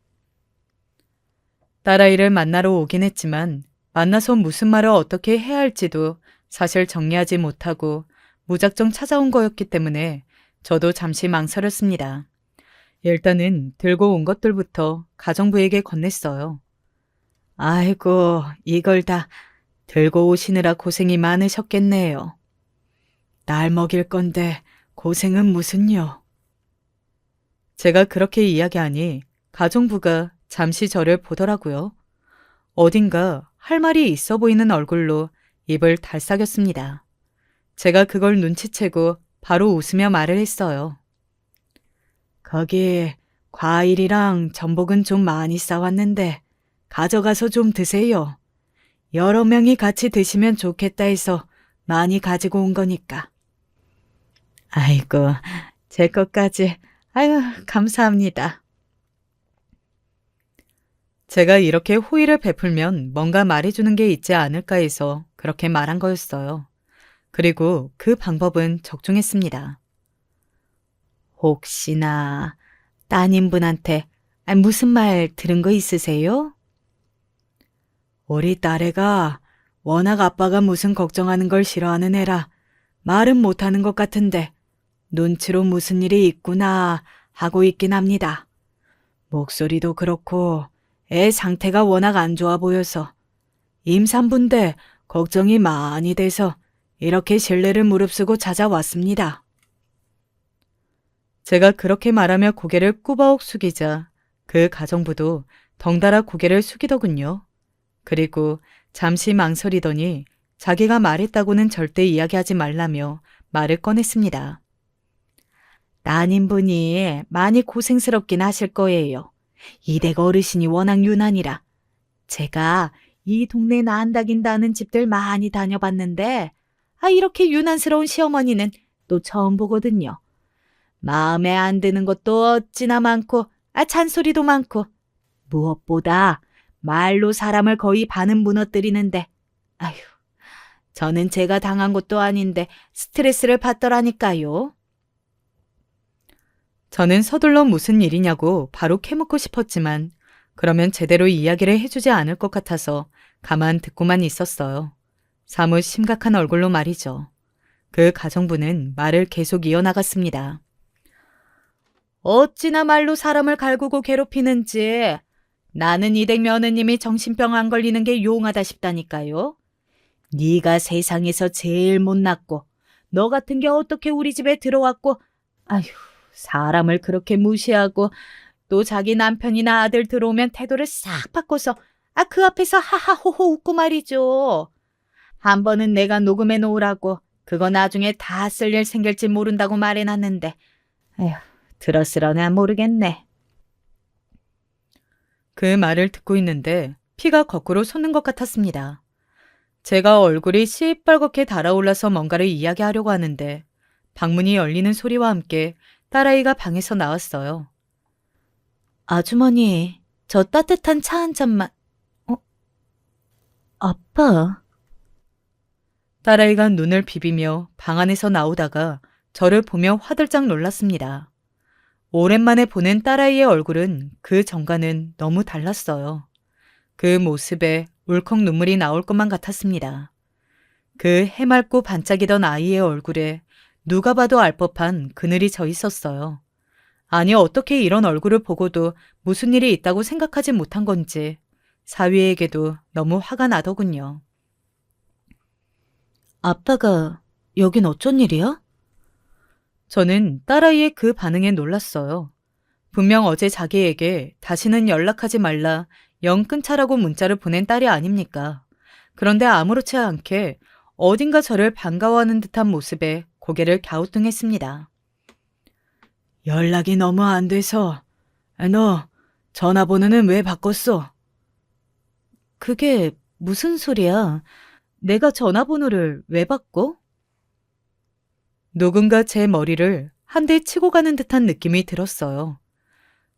딸아이를 만나러 오긴 했지만 만나서 무슨 말을 어떻게 해야 할지도 사실 정리하지 못하고 무작정 찾아온 거였기 때문에 저도 잠시 망설였습니다. 일단은 들고 온 것들부터 가정부에게 건넸어요. 아이고, 이걸 다 들고 오시느라 고생이 많으셨겠네요. 날 먹일 건데 고생은 무슨요? 제가 그렇게 이야기하니 가정부가 잠시 저를 보더라고요. 어딘가 할 말이 있어 보이는 얼굴로 입을 달싹였습니다. 제가 그걸 눈치채고 바로 웃으며 말을 했어요. 거기 과일이랑 전복은 좀 많이 싸왔는데 가져가서 좀 드세요. 여러 명이 같이 드시면 좋겠다 해서 많이 가지고 온 거니까. 아이고, 제 것까지. 아유, 감사합니다. 제가 이렇게 호의를 베풀면 뭔가 말해주는 게 있지 않을까 해서 그렇게 말한 거였어요. 그리고 그 방법은 적중했습니다. 혹시나 따님분한테 무슨 말 들은 거 있으세요? 우리 딸애가 워낙 아빠가 무슨 걱정하는 걸 싫어하는 애라 말은 못하는 것 같은데 눈치로 무슨 일이 있구나 하고 있긴 합니다. 목소리도 그렇고 애 상태가 워낙 안 좋아 보여서 임산부인데 걱정이 많이 돼서 이렇게 신뢰를 무릅쓰고 찾아왔습니다. 제가 그렇게 말하며 고개를 꾸벅 숙이자 그 가정부도 덩달아 고개를 숙이더군요. 그리고 잠시 망설이더니 자기가 말했다고는 절대 이야기하지 말라며 말을 꺼냈습니다. 따님분이 많이 고생스럽긴 하실 거예요. 이댁 어르신이 워낙 유난이라. 제가 이 동네 난다긴다는 집들 많이 다녀봤는데 이렇게 유난스러운 시어머니는 또 처음 보거든요. 마음에 안 드는 것도 어찌나 많고 잔소리도 많고 무엇보다 말로 사람을 거의 반은 무너뜨리는데 아휴, 저는 제가 당한 것도 아닌데 스트레스를 받더라니까요. 저는 서둘러 무슨 일이냐고 바로 캐묻고 싶었지만 그러면 제대로 이야기를 해주지 않을 것 같아서 가만 듣고만 있었어요. 사뭇 심각한 얼굴로 말이죠. 그 가정부는 말을 계속 이어나갔습니다. 어찌나 말로 사람을 갈구고 괴롭히는지 나는 이댁 며느님이 정신병 안 걸리는 게 용하다 싶다니까요. 네가 세상에서 제일 못났고 너 같은 게 어떻게 우리 집에 들어왔고 아휴 사람을 그렇게 무시하고 또 자기 남편이나 아들 들어오면 태도를 싹 바꿔서 그 앞에서 하하호호 웃고 말이죠. 한 번은 내가 녹음해 놓으라고 그거 나중에 다 쓸 일 생길지 모른다고 말해놨는데 에휴 들었으려나 모르겠네. 그 말을 듣고 있는데 피가 거꾸로 솟는 것 같았습니다. 제가 얼굴이 시뻘겋게 달아올라서 뭔가를 이야기하려고 하는데 방문이 열리는 소리와 함께 딸아이가 방에서 나왔어요. 아주머니, 저 따뜻한 차 한 잔만. 아빠. 딸아이가 눈을 비비며 방 안에서 나오다가 저를 보며 화들짝 놀랐습니다. 오랜만에 보는 딸아이의 얼굴은 그 전과는 너무 달랐어요. 그 모습에 울컥 눈물이 나올 것만 같았습니다. 그 해맑고 반짝이던 아이의 얼굴에 누가 봐도 알 법한 그늘이 져 있었어요. 아니 어떻게 이런 얼굴을 보고도 무슨 일이 있다고 생각하지 못한 건지 사위에게도 너무 화가 나더군요. 아빠가 여긴 어쩐 일이야? 저는 딸아이의 그 반응에 놀랐어요. 분명 어제 자기에게 다시는 연락하지 말라 영 끊자라고 문자를 보낸 딸이 아닙니까? 그런데 아무렇지 않게 어딘가 저를 반가워하는 듯한 모습에 고개를 갸우뚱했습니다. 연락이 너무 안 돼서. 너 전화번호는 왜 바꿨어? 그게 무슨 소리야? 내가 전화번호를 왜 바꿔? 누군가 제 머리를 한 대 치고 가는 듯한 느낌이 들었어요.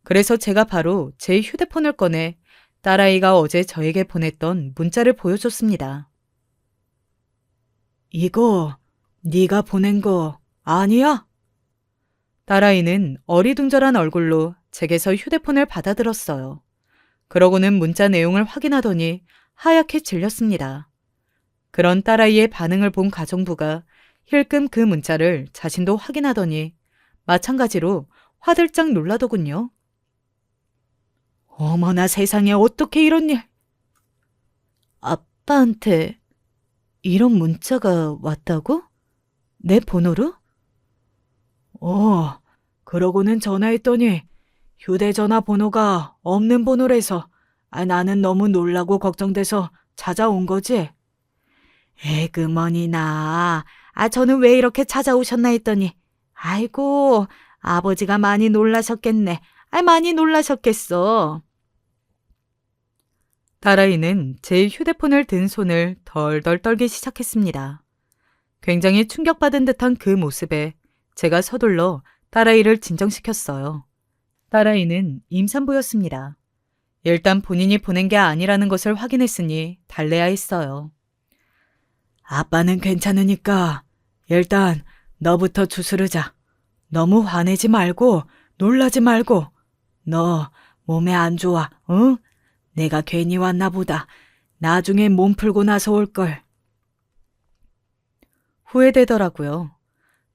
그래서 제가 바로 제 휴대폰을 꺼내 딸아이가 어제 저에게 보냈던 문자를 보여줬습니다. 이거 네가 보낸 거 아니야? 딸아이는 어리둥절한 얼굴로 제게서 휴대폰을 받아들었어요. 그러고는 문자 내용을 확인하더니 하얗게 질렸습니다. 그런 딸아이의 반응을 본 가정부가 힐끔 그 문자를 자신도 확인하더니 마찬가지로 화들짝 놀라더군요. 어머나 세상에 어떻게 이런 일. 아빠한테 이런 문자가 왔다고? 내 번호로? 그러고는 전화했더니 휴대전화 번호가 없는 번호래서 나는 너무 놀라고 걱정돼서 찾아온 거지. 에그머니나 저는 왜 이렇게 찾아오셨나 했더니 아이고 아버지가 많이 놀라셨겠네. 많이 놀라셨겠어. 딸아이는 제 휴대폰을 든 손을 덜덜 떨기 시작했습니다. 굉장히 충격받은 듯한 그 모습에 제가 서둘러 딸아이를 진정시켰어요. 딸아이는 임산부였습니다. 일단 본인이 보낸 게 아니라는 것을 확인했으니 달래야 했어요. 아빠는 괜찮으니까 일단 너부터 주스르자. 너무 화내지 말고 놀라지 말고. 너 몸에 안 좋아, 응? 내가 괜히 왔나 보다. 나중에 몸 풀고 나서 올걸. 후회되더라고요.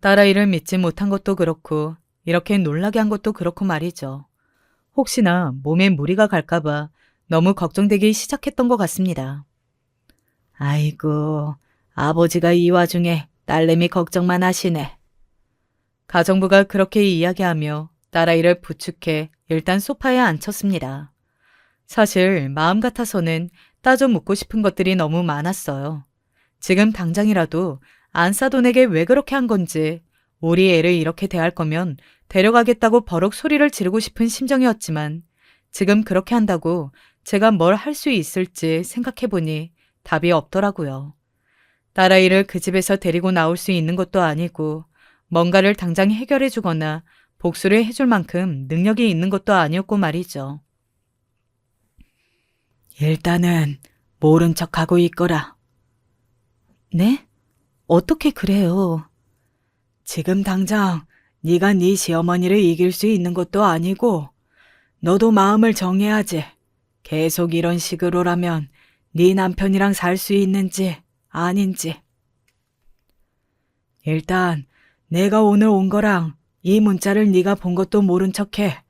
딸아이를 믿지 못한 것도 그렇고 이렇게 놀라게 한 것도 그렇고 말이죠. 혹시나 몸에 무리가 갈까봐 너무 걱정되기 시작했던 것 같습니다. 아이고, 아버지가 이 와중에 딸내미 걱정만 하시네. 가정부가 그렇게 이야기하며 딸아이를 부축해 일단 소파에 앉혔습니다. 사실 마음 같아서는 따져 묻고 싶은 것들이 너무 많았어요. 지금 당장이라도 안사돈에게 왜 그렇게 한 건지, 우리 애를 이렇게 대할 거면 데려가겠다고 버럭 소리를 지르고 싶은 심정이었지만 지금 그렇게 한다고 제가 뭘 할 수 있을지 생각해보니 답이 없더라고요. 딸아이를 그 집에서 데리고 나올 수 있는 것도 아니고 뭔가를 당장 해결해주거나 복수를 해줄 만큼 능력이 있는 것도 아니었고 말이죠. 일단은 모른 척하고 있거라. 네? 어떻게 그래요? 지금 당장 네가 네 시어머니를 이길 수 있는 것도 아니고 너도 마음을 정해야지. 계속 이런 식으로라면 네 남편이랑 살 수 있는지 아닌지. 일단 내가 오늘 온 거랑 이 문자를 네가 본 것도 모른 척해.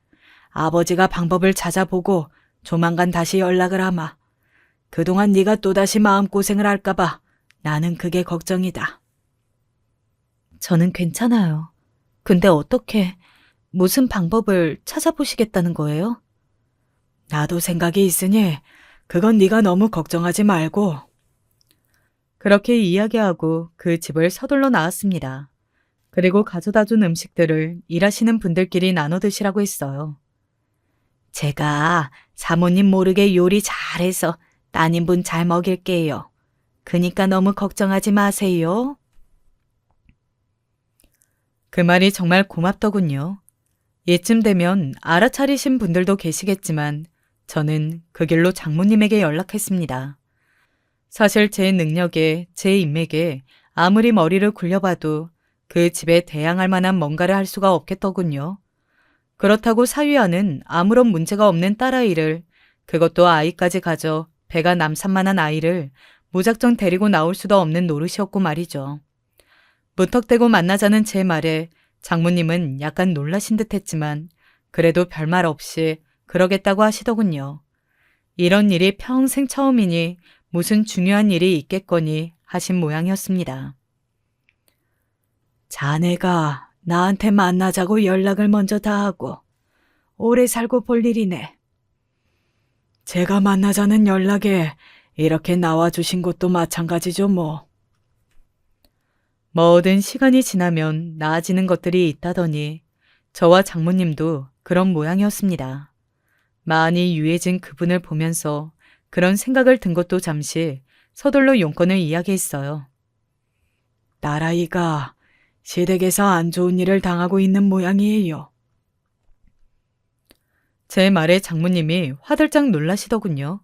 아버지가 방법을 찾아보고 조만간 다시 연락을 하마. 그동안 네가 또다시 마음고생을 할까봐 나는 그게 걱정이다. 저는 괜찮아요. 근데 어떻게, 무슨 방법을 찾아보시겠다는 거예요? 나도 생각이 있으니 그건 네가 너무 걱정하지 말고. 그렇게 이야기하고 그 집을 서둘러 나왔습니다. 그리고 가져다 준 음식들을 일하시는 분들끼리 나눠 드시라고 했어요. 제가 사모님 모르게 요리 잘해서 따님분 잘 먹일게요. 그니까 너무 걱정하지 마세요. 그 말이 정말 고맙더군요. 이쯤 되면 알아차리신 분들도 계시겠지만 저는 그 길로 장모님에게 연락했습니다. 사실 제 능력에, 제 인맥에 아무리 머리를 굴려봐도 그 집에 대항할 만한 뭔가를 할 수가 없겠더군요. 그렇다고 사위와는 아무런 문제가 없는 딸아이를, 그것도 아이까지 가져 배가 남산만한 아이를 무작정 데리고 나올 수도 없는 노릇이었고 말이죠. 무턱대고 만나자는 제 말에 장모님은 약간 놀라신 듯 했지만 그래도 별말 없이 그러겠다고 하시더군요. 이런 일이 평생 처음이니 무슨 중요한 일이 있겠거니 하신 모양이었습니다. 자네가 나한테 만나자고 연락을 먼저 다 하고 오래 살고 볼 일이네. 제가 만나자는 연락에 이렇게 나와주신 것도 마찬가지죠 뭐. 뭐든 시간이 지나면 나아지는 것들이 있다더니 저와 장모님도 그런 모양이었습니다. 많이 유해진 그분을 보면서 그런 생각을 든 것도 잠시 서둘러 용건을 이야기했어요. 딸아이가 시댁에서 안 좋은 일을 당하고 있는 모양이에요. 제 말에 장모님이 화들짝 놀라시더군요.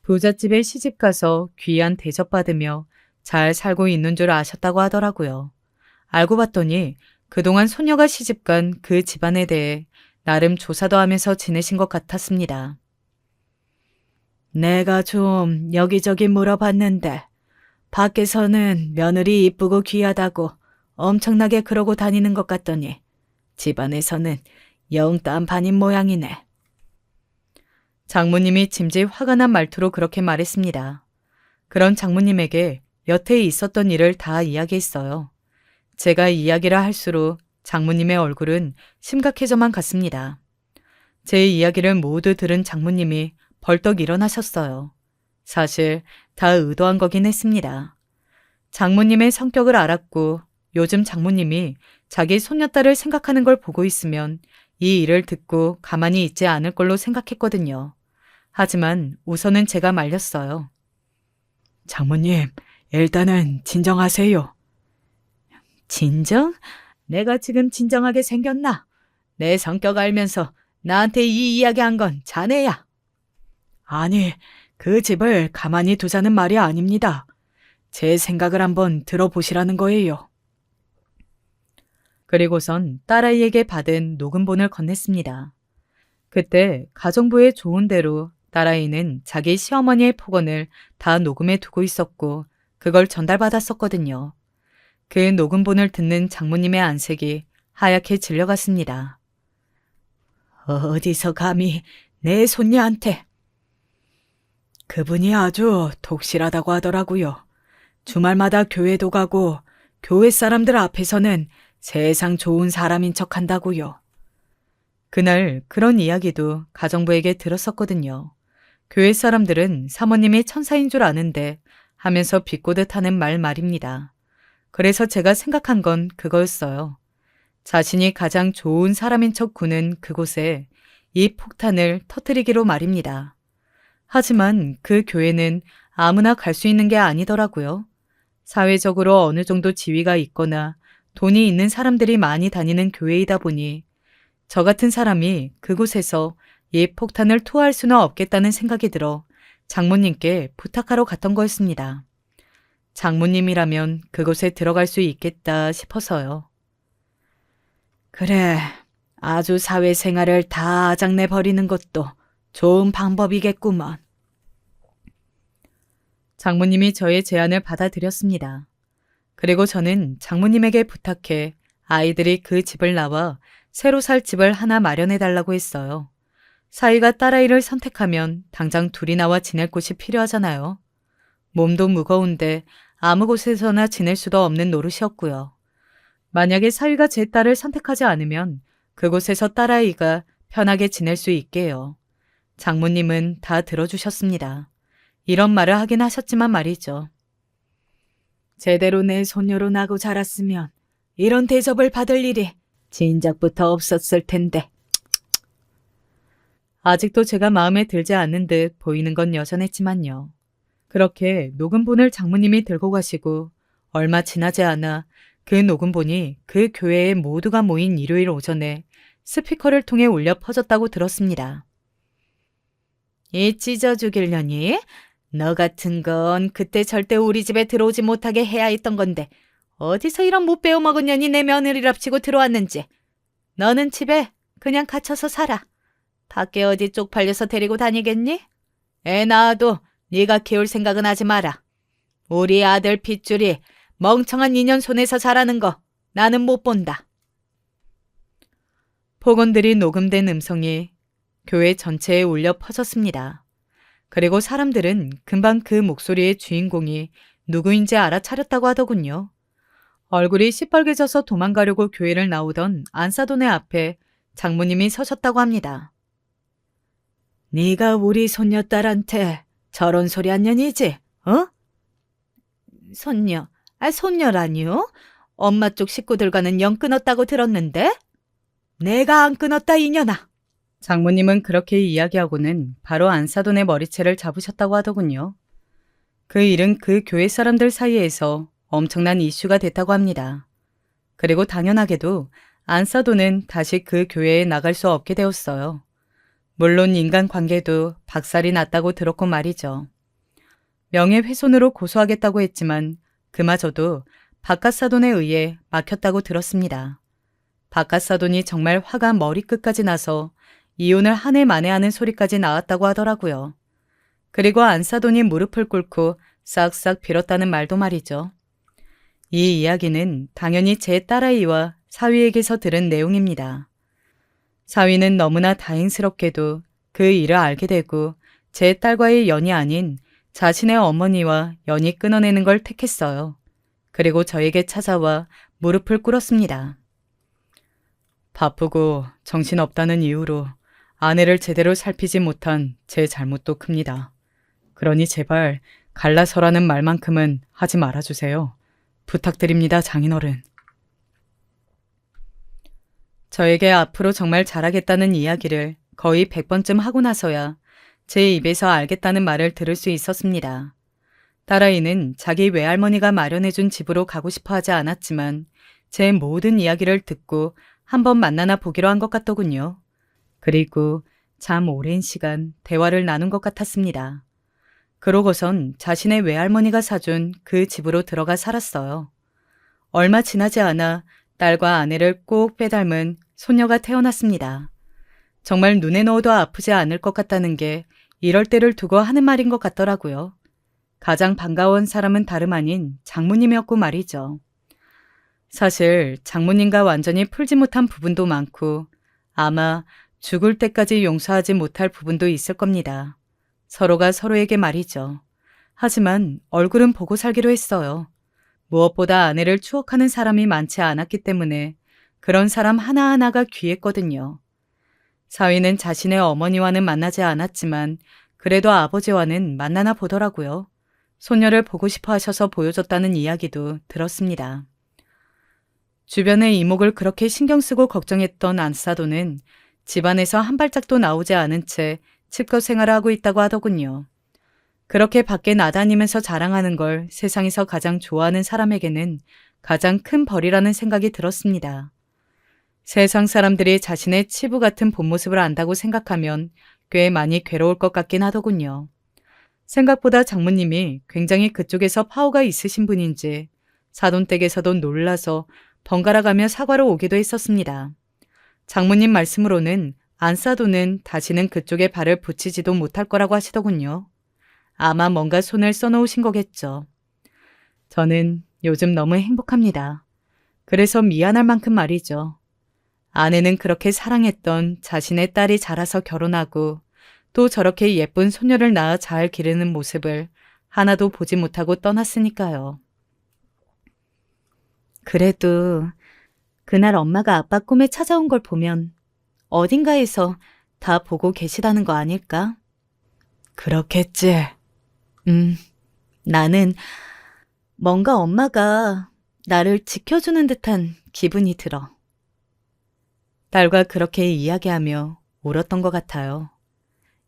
부잣집에 시집가서 귀한 대접받으며 잘 살고 있는 줄 아셨다고 하더라고요. 알고 봤더니 그동안 소녀가 시집간 그 집안에 대해 나름 조사도 하면서 지내신 것 같았습니다. 내가 좀 여기저기 물어봤는데 밖에서는 며느리 이쁘고 귀하다고 엄청나게 그러고 다니는 것 같더니 집안에서는 영 딴판인 모양이네. 장모님이 짐짓 화가 난 말투로 그렇게 말했습니다. 그런 장모님에게 여태 있었던 일을 다 이야기했어요. 제가 이야기를 할수록 장모님의 얼굴은 심각해져만 갔습니다. 제 이야기를 모두 들은 장모님이 벌떡 일어나셨어요. 사실 다 의도한 거긴 했습니다. 장모님의 성격을 알았고 요즘 장모님이 자기 손녀딸을 생각하는 걸 보고 있으면 이 일을 듣고 가만히 있지 않을 걸로 생각했거든요. 하지만 우선은 제가 말렸어요. 장모님, 일단은 진정하세요. 진정? 내가 지금 진정하게 생겼나? 내 성격 알면서 나한테 이 이야기 한 건 자네야. 아니, 그 집을 가만히 두자는 말이 아닙니다. 제 생각을 한번 들어보시라는 거예요. 그리고선 딸아이에게 받은 녹음본을 건넸습니다. 그때 가정부의 좋은 대로 딸아이는 자기 시어머니의 폭언을 다 녹음해 두고 있었고 그걸 전달받았었거든요. 그 녹음본을 듣는 장모님의 안색이 하얗게 질려갔습니다. 어디서 감히 내 손녀한테. 그분이 아주 독실하다고 하더라고요. 주말마다 교회도 가고 교회 사람들 앞에서는 세상 좋은 사람인 척 한다고요. 그날 그런 이야기도 가정부에게 들었었거든요. 교회 사람들은 사모님이 천사인 줄 아는데 하면서 비꼬듯 하는 말입니다. 그래서 제가 생각한 건 그거였어요. 자신이 가장 좋은 사람인 척 구는 그곳에 이 폭탄을 터뜨리기로 말입니다. 하지만 그 교회는 아무나 갈 수 있는 게 아니더라고요. 사회적으로 어느 정도 지위가 있거나 돈이 있는 사람들이 많이 다니는 교회이다 보니 저 같은 사람이 그곳에서 이 폭탄을 투하할 수는 없겠다는 생각이 들어 장모님께 부탁하러 갔던 거였습니다. 장모님이라면 그곳에 들어갈 수 있겠다 싶어서요. 그래, 아주 사회생활을 다 아작내버리는 것도 좋은 방법이겠구먼. 장모님이 저의 제안을 받아들였습니다. 그리고 저는 장모님에게 부탁해 아이들이 그 집을 나와 새로 살 집을 하나 마련해 달라고 했어요. 사위가 딸아이를 선택하면 당장 둘이 나와 지낼 곳이 필요하잖아요. 몸도 무거운데 아무 곳에서나 지낼 수도 없는 노릇이었고요. 만약에 사위가 제 딸을 선택하지 않으면 그곳에서 딸아이가 편하게 지낼 수 있게요. 장모님은 다 들어주셨습니다. 이런 말을 하긴 하셨지만 말이죠. 제대로 내 손녀로 나고 자랐으면 이런 대접을 받을 일이 진작부터 없었을 텐데. 아직도 제가 마음에 들지 않는 듯 보이는 건 여전했지만요. 그렇게 녹음본을 장모님이 들고 가시고 얼마 지나지 않아 그 녹음본이 그 교회에 모두가 모인 일요일 오전에 스피커를 통해 울려 퍼졌다고 들었습니다. 이 찢어 죽일려니? 너 같은 건 그때 절대 우리 집에 들어오지 못하게 해야 했던 건데 어디서 이런 못 배워먹은 년이 내 며느리랍치고 들어왔는지. 너는 집에 그냥 갇혀서 살아. 밖에 어디 쪽팔려서 데리고 다니겠니? 애 낳아도 네가 키울 생각은 하지 마라. 우리 아들 핏줄이 멍청한 인연 손에서 자라는 거 나는 못 본다. 폭언들이 녹음된 음성이 교회 전체에 울려 퍼졌습니다. 그리고 사람들은 금방 그 목소리의 주인공이 누구인지 알아차렸다고 하더군요. 얼굴이 시뻘개져서 도망가려고 교회를 나오던 안사돈의 앞에 장모님이 서셨다고 합니다. 네가 우리 손녀딸한테 저런 소리 한 년이지, 어? 손녀, 손녀라니요? 엄마 쪽 식구들과는 영 끊었다고 들었는데? 내가 안 끊었다, 이년아. 장모님은 그렇게 이야기하고는 바로 안사돈의 머리채를 잡으셨다고 하더군요. 그 일은 그 교회 사람들 사이에서 엄청난 이슈가 됐다고 합니다. 그리고 당연하게도 안사돈은 다시 그 교회에 나갈 수 없게 되었어요. 물론 인간관계도 박살이 났다고 들었고 말이죠. 명예훼손으로 고소하겠다고 했지만 그마저도 바깥사돈에 의해 막혔다고 들었습니다. 바깥사돈이 정말 화가 머리끝까지 나서 이혼을 한 해 만에 하는 소리까지 나왔다고 하더라고요. 그리고 안사돈이 무릎을 꿇고 싹싹 빌었다는 말도 말이죠. 이 이야기는 당연히 제 딸아이와 사위에게서 들은 내용입니다. 사위는 너무나 다행스럽게도 그 일을 알게 되고 제 딸과의 연이 아닌 자신의 어머니와 연이 끊어내는 걸 택했어요. 그리고 저에게 찾아와 무릎을 꿇었습니다. 바쁘고 정신없다는 이유로 아내를 제대로 살피지 못한 제 잘못도 큽니다. 그러니 제발 갈라서라는 말만큼은 하지 말아주세요. 부탁드립니다, 장인어른. 저에게 앞으로 정말 잘하겠다는 이야기를 거의 100번쯤 하고 나서야 제 입에서 알겠다는 말을 들을 수 있었습니다. 딸아이는 자기 외할머니가 마련해준 집으로 가고 싶어 하지 않았지만 제 모든 이야기를 듣고 한번 만나나 보기로 한 것 같더군요. 그리고 참 오랜 시간 대화를 나눈 것 같았습니다. 그러고선 자신의 외할머니가 사준 그 집으로 들어가 살았어요. 얼마 지나지 않아 딸과 아내를 꼭 빼닮은 손녀가 태어났습니다. 정말 눈에 넣어도 아프지 않을 것 같다는 게 이럴 때를 두고 하는 말인 것 같더라고요. 가장 반가운 사람은 다름 아닌 장모님이었고 말이죠. 사실 장모님과 완전히 풀지 못한 부분도 많고 아마 죽을 때까지 용서하지 못할 부분도 있을 겁니다. 서로가 서로에게 말이죠. 하지만 얼굴은 보고 살기로 했어요. 무엇보다 아내를 추억하는 사람이 많지 않았기 때문에 그런 사람 하나하나가 귀했거든요. 사위는 자신의 어머니와는 만나지 않았지만 그래도 아버지와는 만나나 보더라고요. 소녀를 보고 싶어 하셔서 보여줬다는 이야기도 들었습니다. 주변의 이목을 그렇게 신경 쓰고 걱정했던 안사도는 집안에서 한 발짝도 나오지 않은 채 칩거 생활을 하고 있다고 하더군요. 그렇게 밖에 나다니면서 자랑하는 걸 세상에서 가장 좋아하는 사람에게는 가장 큰 벌이라는 생각이 들었습니다. 세상 사람들이 자신의 치부 같은 본 모습을 안다고 생각하면 꽤 많이 괴로울 것 같긴 하더군요. 생각보다 장모님이 굉장히 그쪽에서 파워가 있으신 분인지 사돈댁에서도 놀라서 번갈아 가며 사과로 오기도 했었습니다. 장모님 말씀으로는 안사도는 다시는 그쪽에 발을 붙이지도 못할 거라고 하시더군요. 아마 뭔가 손을 써놓으신 거겠죠. 저는 요즘 너무 행복합니다. 그래서 미안할 만큼 말이죠. 아내는 그렇게 사랑했던 자신의 딸이 자라서 결혼하고 또 저렇게 예쁜 소녀를 낳아 잘 기르는 모습을 하나도 보지 못하고 떠났으니까요. 그래도 그날 엄마가 아빠 꿈에 찾아온 걸 보면 어딘가에서 다 보고 계시다는 거 아닐까? 그렇겠지. 나는 뭔가 엄마가 나를 지켜주는 듯한 기분이 들어. 딸과 그렇게 이야기하며 울었던 것 같아요.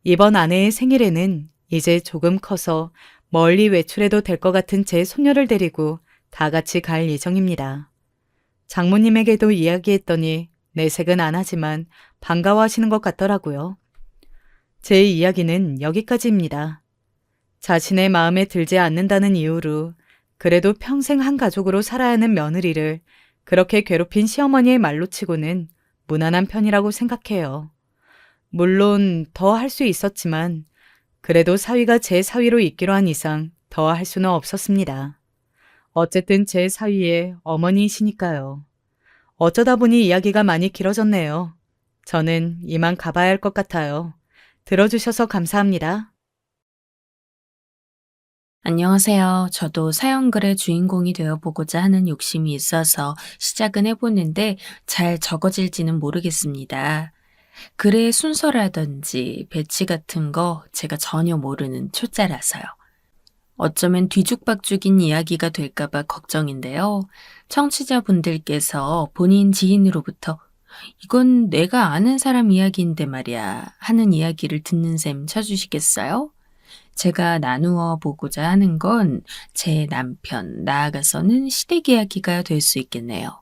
이번 아내의 생일에는 이제 조금 커서 멀리 외출해도 될 것 같은 제 손녀를 데리고 다 같이 갈 예정입니다. 장모님에게도 이야기했더니 내색은 안 하지만 반가워하시는 것 같더라고요. 제 이야기는 여기까지입니다. 자신의 마음에 들지 않는다는 이유로 그래도 평생 한 가족으로 살아야 하는 며느리를 그렇게 괴롭힌 시어머니의 말로 치고는 무난한 편이라고 생각해요. 물론 더 할 수 있었지만 그래도 사위가 제 사위로 있기로 한 이상 더 할 수는 없었습니다. 어쨌든 제 사위의 어머니이시니까요. 어쩌다 보니 이야기가 많이 길어졌네요. 저는 이만 가봐야 할 것 같아요. 들어주셔서 감사합니다. 안녕하세요. 저도 사연글의 주인공이 되어보고자 하는 욕심이 있어서 시작은 해보는데 잘 적어질지는 모르겠습니다. 글의 순서라든지 배치 같은 거 제가 전혀 모르는 초짜라서요. 어쩌면 뒤죽박죽인 이야기가 될까봐 걱정인데요. 청취자분들께서 본인 지인으로부터 이건 내가 아는 사람 이야기인데 말이야 하는 이야기를 듣는 셈 쳐주시겠어요? 제가 나누어 보고자 하는 건 제 남편, 나아가서는 시댁 이야기가 될 수 있겠네요.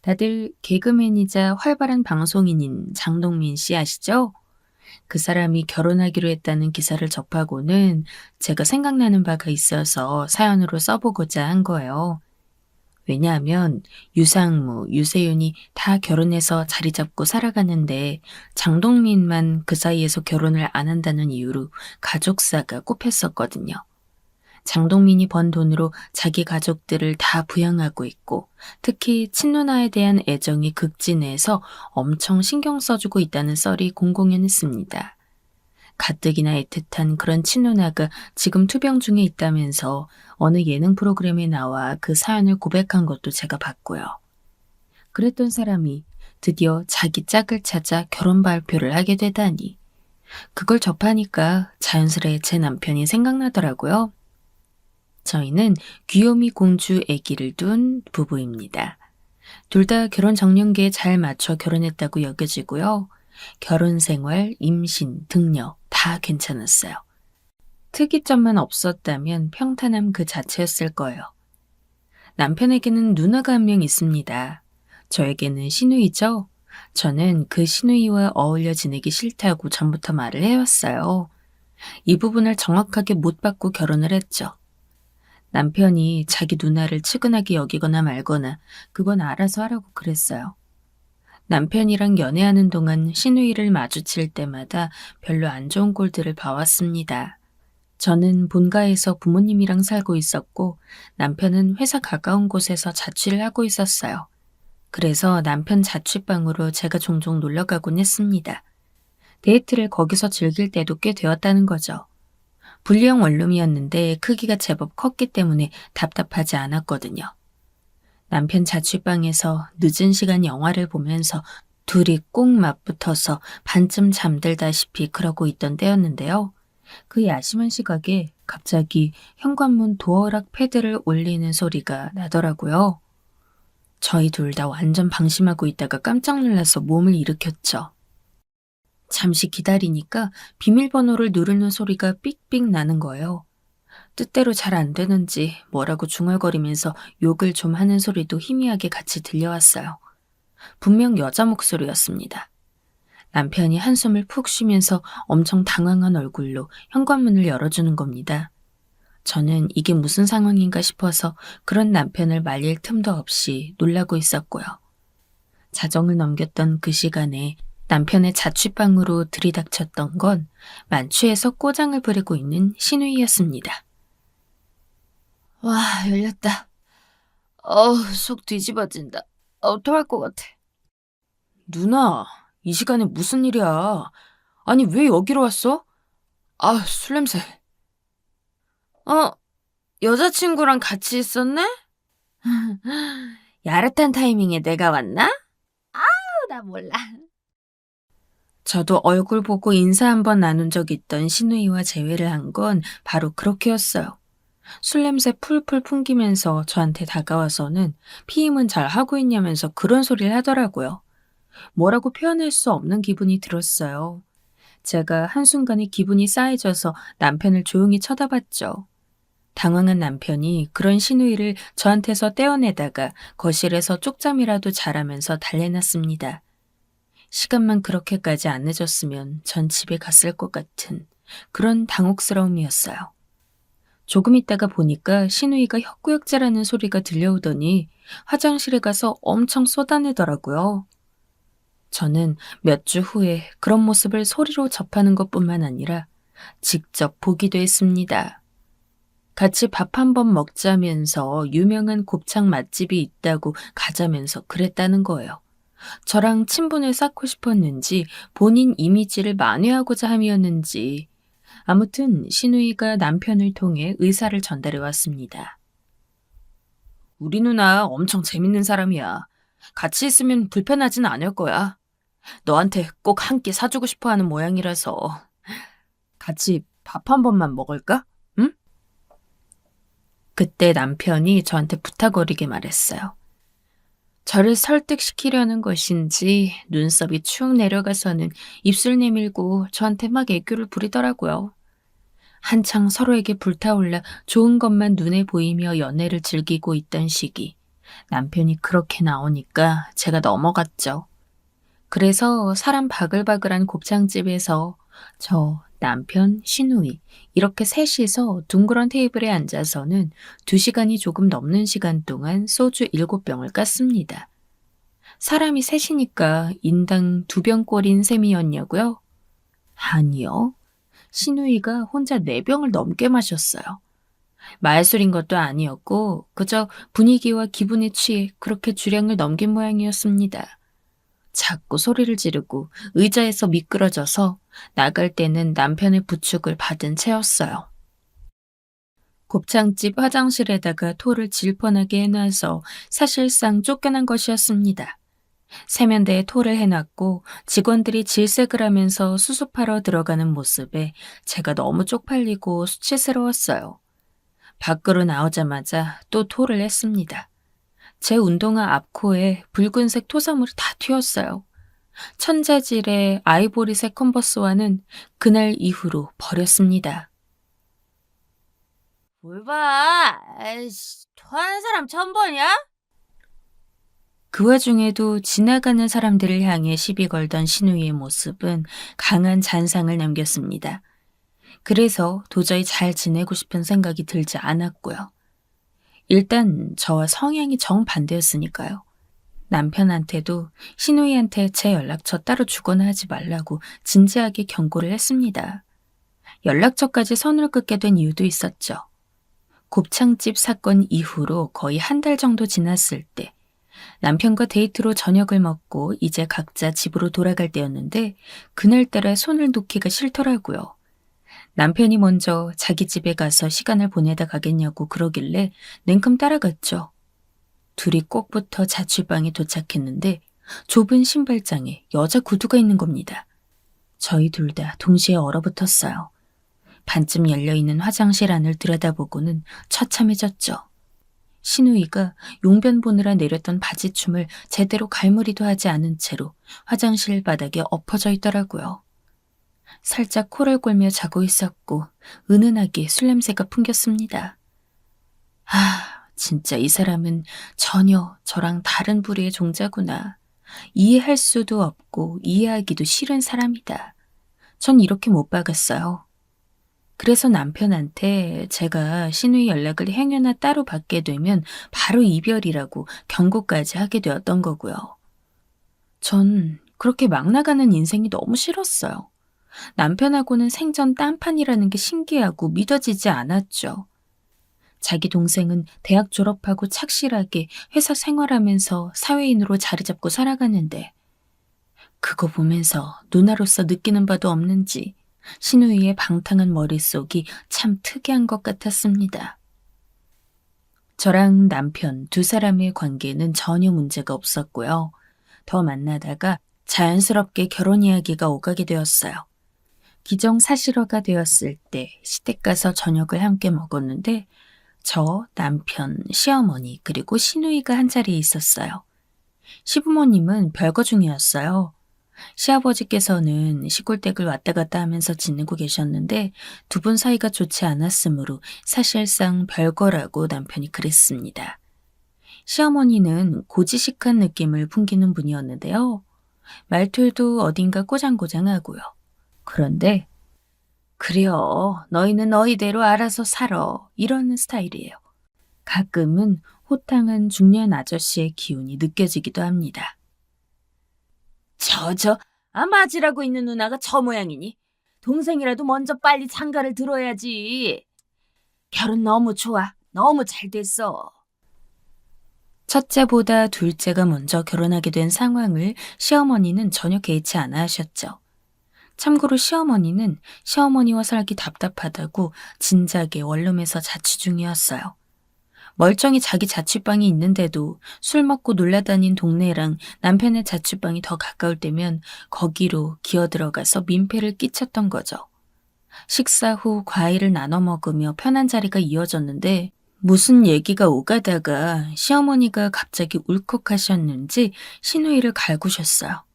다들 개그맨이자 활발한 방송인인 장동민 씨 아시죠? 그 사람이 결혼하기로 했다는 기사를 접하고는 제가 생각나는 바가 있어서 사연으로 써보고자 한 거예요. 왜냐하면 유상무, 유세윤이 다 결혼해서 자리 잡고 살아가는데 장동민만 그 사이에서 결혼을 안 한다는 이유로 가족사가 꼽혔었거든요. 장동민이 번 돈으로 자기 가족들을 다 부양하고 있고 특히 친누나에 대한 애정이 극진해서 엄청 신경 써주고 있다는 썰이 공공연했습니다. 가뜩이나 애틋한 그런 친누나가 지금 투병 중에 있다면서 어느 예능 프로그램에 나와 그 사연을 고백한 것도 제가 봤고요. 그랬던 사람이 드디어 자기 짝을 찾아 결혼 발표를 하게 되다니. 그걸 접하니까 자연스레 제 남편이 생각나더라고요. 저희는 귀요미 공주 아기를 둔 부부입니다. 둘 다 결혼 정년기에 잘 맞춰 결혼했다고 여겨지고요. 결혼 생활, 임신, 등려 다 괜찮았어요. 특이점만 없었다면 평탄함 그 자체였을 거예요. 남편에게는 누나가 한 명 있습니다. 저에게는 시누이죠. 저는 그 시누이와 어울려 지내기 싫다고 전부터 말을 해왔어요. 이 부분을 정확하게 못 받고 결혼을 했죠. 남편이 자기 누나를 측은하게 여기거나 말거나 그건 알아서 하라고 그랬어요. 남편이랑 연애하는 동안 시누이를 마주칠 때마다 별로 안 좋은 꼴들을 봐왔습니다. 저는 본가에서 부모님이랑 살고 있었고 남편은 회사 가까운 곳에서 자취를 하고 있었어요. 그래서 남편 자취방으로 제가 종종 놀러가곤 했습니다. 데이트를 거기서 즐길 때도 꽤 되었다는 거죠. 분리형 원룸이었는데 크기가 제법 컸기 때문에 답답하지 않았거든요. 남편 자취방에서 늦은 시간 영화를 보면서 둘이 꼭 맞붙어서 반쯤 잠들다시피 그러고 있던 때였는데요. 그 야심한 시각에 갑자기 현관문 도어락 패드를 올리는 소리가 나더라고요. 저희 둘 다 완전 방심하고 있다가 깜짝 놀라서 몸을 일으켰죠. 잠시 기다리니까 비밀번호를 누르는 소리가 삑삑 나는 거예요. 뜻대로 잘 안 되는지 뭐라고 중얼거리면서 욕을 좀 하는 소리도 희미하게 같이 들려왔어요. 분명 여자 목소리였습니다. 남편이 한숨을 푹 쉬면서 엄청 당황한 얼굴로 현관문을 열어주는 겁니다. 저는 이게 무슨 상황인가 싶어서 그런 남편을 말릴 틈도 없이 놀라고 있었고요. 자정을 넘겼던 그 시간에 남편의 자취방으로 들이닥쳤던 건 만취해서 꼬장을 부리고 있는 신우이였습니다. 와, 열렸다. 속 뒤집어진다. 토할 것 같아. 누나, 이 시간에 무슨 일이야? 아니, 왜 여기로 왔어? 술 냄새. 여자친구랑 같이 있었네? 야릇한 타이밍에 내가 왔나? 나 몰라. 저도 얼굴 보고 인사 한번 나눈 적 있던 신우이와 재회를 한 건 바로 그렇게였어요. 술 냄새 풀풀 풍기면서 저한테 다가와서는 피임은 잘 하고 있냐면서 그런 소리를 하더라고요. 뭐라고 표현할 수 없는 기분이 들었어요. 제가 한순간에 기분이 싸해져서 남편을 조용히 쳐다봤죠. 당황한 남편이 그런 신우이를 저한테서 떼어내다가 거실에서 쪽잠이라도 자라면서 달래놨습니다. 시간만 그렇게까지 안 늦었으면 전 집에 갔을 것 같은 그런 당혹스러움이었어요. 조금 있다가 보니까 신우이가 혓구역질하는 소리가 들려오더니 화장실에 가서 엄청 쏟아내더라고요. 저는 몇 주 후에 그런 모습을 소리로 접하는 것뿐만 아니라 직접 보기도 했습니다. 같이 밥 한 번 먹자면서 유명한 곱창 맛집이 있다고 가자면서 그랬다는 거예요. 저랑 친분을 쌓고 싶었는지 본인 이미지를 만회하고자 함이었는지 아무튼 신우이가 남편을 통해 의사를 전달해 왔습니다. 우리 누나 엄청 재밌는 사람이야. 같이 있으면 불편하진 않을 거야. 너한테 꼭 한 끼 사주고 싶어 하는 모양이라서 같이 밥 한 번만 먹을까? 응? 그때 남편이 저한테 부탁거리게 말했어요. 저를 설득시키려는 것인지 눈썹이 축 내려가서는 입술 내밀고 저한테 막 애교를 부리더라고요. 한창 서로에게 불타올라 좋은 것만 눈에 보이며 연애를 즐기고 있던 시기. 남편이 그렇게 나오니까 제가 넘어갔죠. 그래서 사람 바글바글한 곱창집에서 저, 남편, 신우이 이렇게 셋이서 둥그런 테이블에 앉아서는 2시간이 조금 넘는 시간 동안 소주 7병을 깠습니다. 사람이 셋이니까 인당 2병꼴인 셈이었냐고요? 아니요. 신우이가 혼자 4병을 넘게 마셨어요. 말술인 것도 아니었고 그저 분위기와 기분에 취해 그렇게 주량을 넘긴 모양이었습니다. 자꾸 소리를 지르고 의자에서 미끄러져서 나갈 때는 남편의 부축을 받은 채였어요. 곱창집 화장실에다가 토를 질펀하게 해놔서 사실상 쫓겨난 것이었습니다. 세면대에 토를 해놨고 직원들이 질색을 하면서 수습하러 들어가는 모습에 제가 너무 쪽팔리고 수치스러웠어요. 밖으로 나오자마자 또 토를 했습니다. 제 운동화 앞코에 붉은색 토사물이 다 튀었어요. 천재질의 아이보리색 컨버스와는 그날 이후로 버렸습니다. 뭘 봐. 에이씨, 토하는 사람 처음 보냐? 그 와중에도 지나가는 사람들을 향해 시비 걸던 신우이의 모습은 강한 잔상을 남겼습니다. 그래서 도저히 잘 지내고 싶은 생각이 들지 않았고요. 일단 저와 성향이 정반대였으니까요. 남편한테도 신우이한테 제 연락처 따로 주거나 하지 말라고 진지하게 경고를 했습니다. 연락처까지 선을 긋게 된 이유도 있었죠. 곱창집 사건 이후로 거의 한 달 정도 지났을 때 남편과 데이트로 저녁을 먹고 이제 각자 집으로 돌아갈 때였는데 그날따라 손을 놓기가 싫더라고요. 남편이 먼저 자기 집에 가서 시간을 보내다 가겠냐고 그러길래 냉큼 따라갔죠. 둘이 꼭 붙어 자취방에 도착했는데 좁은 신발장에 여자 구두가 있는 겁니다. 저희 둘 다 동시에 얼어붙었어요. 반쯤 열려있는 화장실 안을 들여다보고는 처참해졌죠. 신우이가 용변 보느라 내렸던 바지춤을 제대로 갈무리도 하지 않은 채로 화장실 바닥에 엎어져 있더라고요. 살짝 코를 골며 자고 있었고 은은하게 술 냄새가 풍겼습니다. 진짜 이 사람은 전혀 저랑 다른 부류의 종자구나. 이해할 수도 없고 이해하기도 싫은 사람이다. 전 이렇게 못 박았어요. 그래서 남편한테 제가 신우이 연락을 행여나 따로 받게 되면 바로 이별이라고 경고까지 하게 되었던 거고요. 전 그렇게 막 나가는 인생이 너무 싫었어요. 남편하고는 생전 딴판이라는 게 신기하고 믿어지지 않았죠. 자기 동생은 대학 졸업하고 착실하게 회사 생활하면서 사회인으로 자리 잡고 살아가는데 그거 보면서 누나로서 느끼는 바도 없는지 신우이의 방탕한 머릿속이 참 특이한 것 같았습니다. 저랑 남편 두 사람의 관계는 전혀 문제가 없었고요. 더 만나다가 자연스럽게 결혼 이야기가 오가게 되었어요. 기정사실화가 되었을 때 시댁 가서 저녁을 함께 먹었는데 저, 남편, 시어머니 그리고 신우이가 한 자리에 있었어요. 시부모님은 별거 중이었어요. 시아버지께서는 시골댁을 왔다 갔다 하면서 지내고 계셨는데 두 분 사이가 좋지 않았으므로 사실상 별거라고 남편이 그랬습니다. 시어머니는 고지식한 느낌을 풍기는 분이었는데요. 말투도 어딘가 꼬장꼬장하고요. 그런데 그려 너희는 너희대로 알아서 살아 이러는 스타일이에요. 가끔은 호탕한 중년 아저씨의 기운이 느껴지기도 합니다. 맞으라고 있는 누나가 저 모양이니? 동생이라도 먼저 빨리 장가를 들어야지. 결혼 너무 좋아. 너무 잘 됐어. 첫째보다 둘째가 먼저 결혼하게 된 상황을 시어머니는 전혀 개의치 않아 하셨죠. 참고로 시어머니는 시어머니와 살기 답답하다고 진작에 원룸에서 자취 중이었어요. 멀쩡히 자기 자취방이 있는데도 술 먹고 놀라다닌 동네랑 남편의 자취방이 더 가까울 때면 거기로 기어들어가서 민폐를 끼쳤던 거죠. 식사 후 과일을 나눠 먹으며 편한 자리가 이어졌는데 무슨 얘기가 오가다가 시어머니가 갑자기 울컥하셨는지 신우이를 갈구셨어요.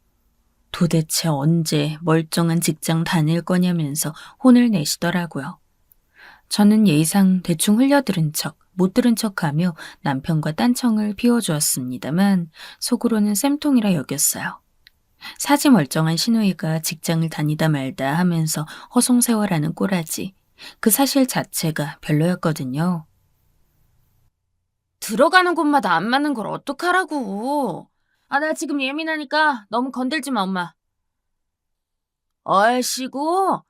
도대체 언제 멀쩡한 직장 다닐 거냐면서 혼을 내시더라고요. 저는 예의상 대충 흘려들은 척, 못 들은 척하며 남편과 딴청을 피워주었습니다만 속으로는 쌤통이라 여겼어요. 사지 멀쩡한 신우이가 직장을 다니다 말다 하면서 허송세월하는 꼬라지, 그 사실 자체가 별로였거든요. 들어가는 곳마다 안 맞는 걸 어떡하라고. 나 지금 예민하니까 너무 건들지 마, 엄마. 얼씨구,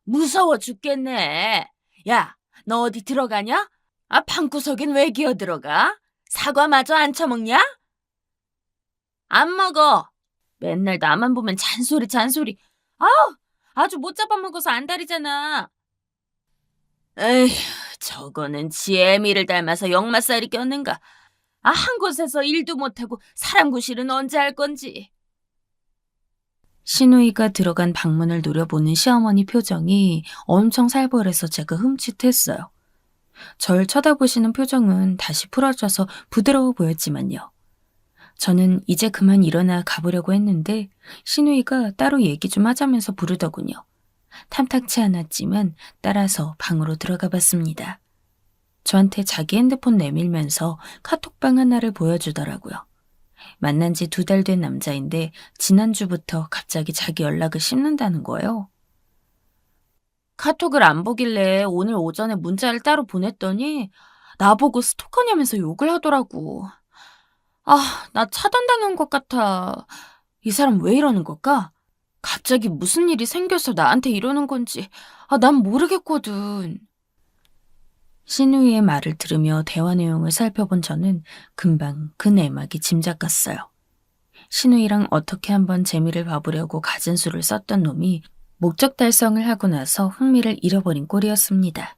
무서워 죽겠네. 야, 너 어디 들어가냐? 방구석엔 왜 기어들어가? 사과마저 안 처먹냐? 안 먹어. 맨날 나만 보면 잔소리. 아주 못 잡아먹어서 안달이잖아. 에휴, 저거는 지 애미를 닮아서 역마살이 꼈는가. 한 곳에서 일도 못하고 사람 구실은 언제 할 건지. 신우이가 들어간 방문을 노려보는 시어머니 표정이 엄청 살벌해서 제가 흠칫했어요. 절 쳐다보시는 표정은 다시 풀어져서 부드러워 보였지만요. 저는 이제 그만 일어나 가보려고 했는데 신우이가 따로 얘기 좀 하자면서 부르더군요. 탐탁치 않았지만 따라서 방으로 들어가 봤습니다. 저한테 자기 핸드폰 내밀면서 카톡방 하나를 보여주더라고요. 만난 지 2달 된 남자인데 지난주부터 갑자기 자기 연락을 씹는다는 거예요. 카톡을 안 보길래 오늘 오전에 문자를 따로 보냈더니 나보고 스토커냐면서 욕을 하더라고. 나 차단당한 것 같아. 이 사람 왜 이러는 걸까? 갑자기 무슨 일이 생겨서 나한테 이러는 건지 난 모르겠거든. 신우이의 말을 들으며 대화 내용을 살펴본 저는 금방 그 내막이 짐작 갔어요. 신우이랑 어떻게 한번 재미를 봐보려고 갖은 수를 썼던 놈이 목적 달성을 하고 나서 흥미를 잃어버린 꼴이었습니다.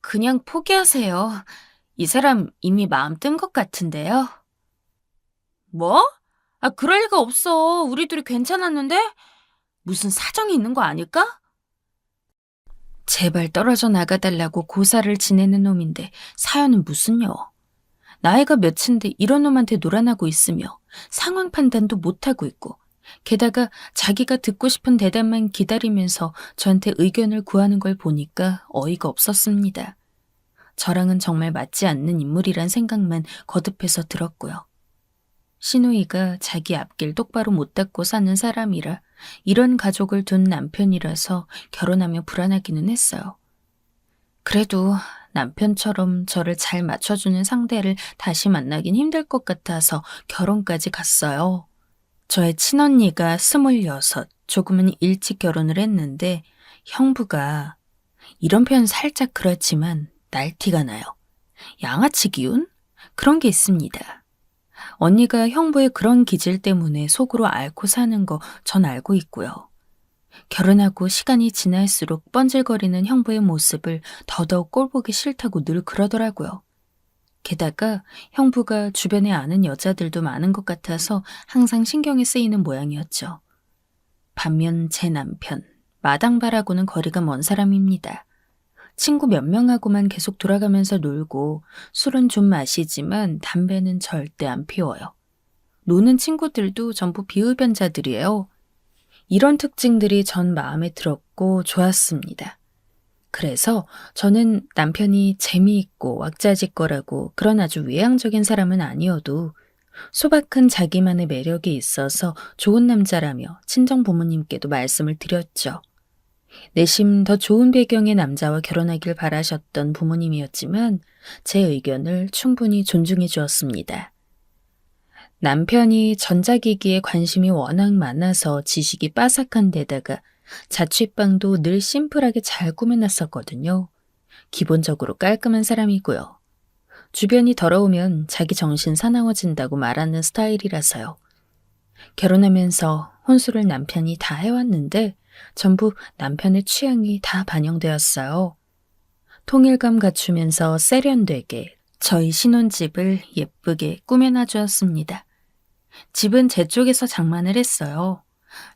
그냥 포기하세요. 이 사람 이미 마음 뜬 것 같은데요. 뭐? 그럴 리가 없어. 우리 둘이 괜찮았는데? 무슨 사정이 있는 거 아닐까? 제발 떨어져 나가달라고 고사를 지내는 놈인데 사연은 무슨요? 나이가 몇인데 이런 놈한테 놀아나고 있으며 상황 판단도 못하고 있고 게다가 자기가 듣고 싶은 대답만 기다리면서 저한테 의견을 구하는 걸 보니까 어이가 없었습니다. 저랑은 정말 맞지 않는 인물이란 생각만 거듭해서 들었고요. 신우이가 자기 앞길 똑바로 못 닦고 사는 사람이라 이런 가족을 둔 남편이라서 결혼하며 불안하기는 했어요. 그래도 남편처럼 저를 잘 맞춰주는 상대를 다시 만나긴 힘들 것 같아서 결혼까지 갔어요. 저의 친언니가 26, 조금은 일찍 결혼을 했는데 형부가, 이런 표현 살짝 그렇지만 날티가 나요. 양아치 기운? 그런 게 있습니다. 언니가 형부의 그런 기질 때문에 속으로 앓고 사는 거 전 알고 있고요. 결혼하고 시간이 지날수록 번질거리는 형부의 모습을 더더욱 꼴보기 싫다고 늘 그러더라고요. 게다가 형부가 주변에 아는 여자들도 많은 것 같아서 항상 신경이 쓰이는 모양이었죠. 반면 제 남편, 마당발하고는 거리가 먼 사람입니다. 친구 몇 명하고만 계속 돌아가면서 놀고 술은 좀 마시지만 담배는 절대 안 피워요. 노는 친구들도 전부 비흡연자들이에요. 이런 특징들이 전 마음에 들었고 좋았습니다. 그래서 저는 남편이 재미있고 왁자지껄하고 그런 아주 외향적인 사람은 아니어도 소박한 자기만의 매력이 있어서 좋은 남자라며 친정 부모님께도 말씀을 드렸죠. 내심 더 좋은 배경의 남자와 결혼하길 바라셨던 부모님이었지만 제 의견을 충분히 존중해 주었습니다. 남편이 전자기기에 관심이 워낙 많아서 지식이 빠삭한 데다가 자취방도 늘 심플하게 잘 꾸며놨었거든요. 기본적으로 깔끔한 사람이고요. 주변이 더러우면 자기 정신 사나워진다고 말하는 스타일이라서요. 결혼하면서 혼수를 남편이 다 해왔는데 전부 남편의 취향이 다 반영되었어요. 통일감 갖추면서 세련되게 저희 신혼집을 예쁘게 꾸며놔 주었습니다. 집은 제 쪽에서 장만을 했어요.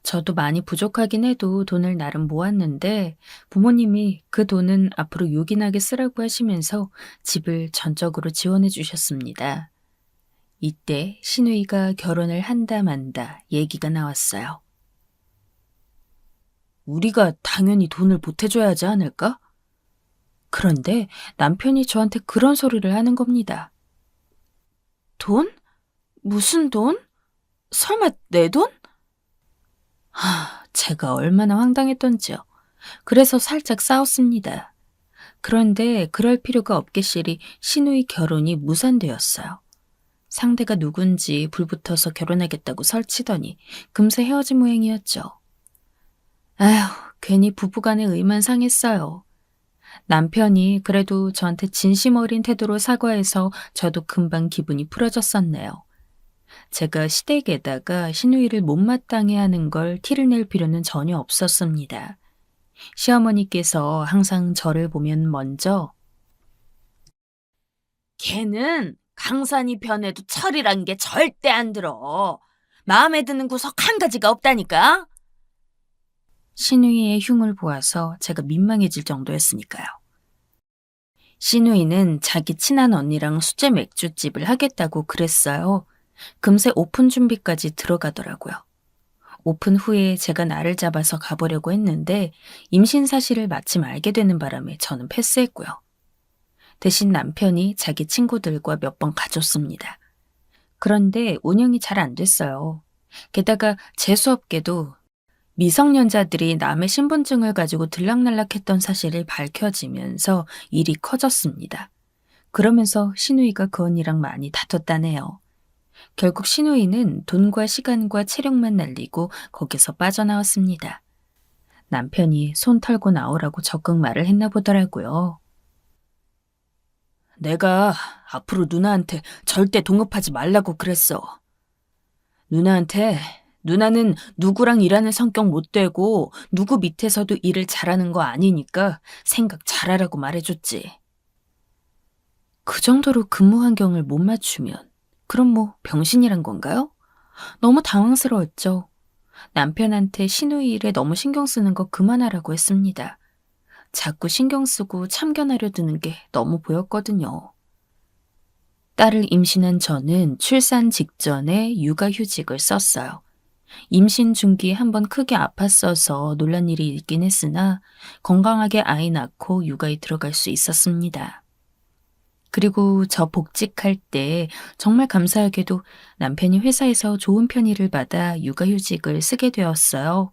저도 많이 부족하긴 해도 돈을 나름 모았는데 부모님이 그 돈은 앞으로 요긴하게 쓰라고 하시면서 집을 전적으로 지원해 주셨습니다. 이때 신우이가 결혼을 한다 만다 얘기가 나왔어요. 우리가 당연히 돈을 보태줘야 하지 않을까? 그런데 남편이 저한테 그런 소리를 하는 겁니다. 돈? 무슨 돈? 설마 내 돈? 제가 얼마나 황당했던지요. 그래서 살짝 싸웠습니다. 그런데 그럴 필요가 없겠시리 신우이 결혼이 무산되었어요. 상대가 누군지 불붙어서 결혼하겠다고 설치더니 금세 헤어진 모양이었죠. 아휴, 괜히 부부간의 의만 상했어요. 남편이 그래도 저한테 진심 어린 태도로 사과해서 저도 금방 기분이 풀어졌었네요. 제가 시댁에다가 신우이를 못마땅해 하는 걸 티를 낼 필요는 전혀 없었습니다. 시어머니께서 항상 저를 보면 먼저 걔는 강산이 변해도 철이란 게 절대 안 들어. 마음에 드는 구석 한 가지가 없다니까. 신우이의 흉을 보아서 제가 민망해질 정도였으니까요. 신우이는 자기 친한 언니랑 수제 맥주집을 하겠다고 그랬어요. 금세 오픈 준비까지 들어가더라고요. 오픈 후에 제가 날을 잡아서 가보려고 했는데 임신 사실을 마침 알게 되는 바람에 저는 패스했고요. 대신 남편이 자기 친구들과 몇 번 가줬습니다. 그런데 운영이 잘 안 됐어요. 게다가 재수없게도 미성년자들이 남의 신분증을 가지고 들락날락했던 사실이 밝혀지면서 일이 커졌습니다. 그러면서 신우이가 그 언니랑 많이 다퉜다네요. 결국 신우이는 돈과 시간과 체력만 날리고 거기서 빠져나왔습니다. 남편이 손 털고 나오라고 적극 말을 했나 보더라고요. 내가 앞으로 누나한테 절대 동업하지 말라고 그랬어. 누나한테 누나는 누구랑 일하는 성격 못 되고 누구 밑에서도 일을 잘하는 거 아니니까 생각 잘하라고 말해줬지. 그 정도로 근무 환경을 못 맞추면 그럼 뭐 병신이란 건가요? 너무 당황스러웠죠. 남편한테 시누이 일에 너무 신경 쓰는 거 그만하라고 했습니다. 자꾸 신경 쓰고 참견하려 드는 게 너무 보였거든요. 딸을 임신한 저는 출산 직전에 육아휴직을 썼어요. 임신 중기에 한번 크게 아팠어서 놀란 일이 있긴 했으나 건강하게 아이 낳고 육아에 들어갈 수 있었습니다. 그리고 저 복직할 때 정말 감사하게도 남편이 회사에서 좋은 편의를 받아 육아휴직을 쓰게 되었어요.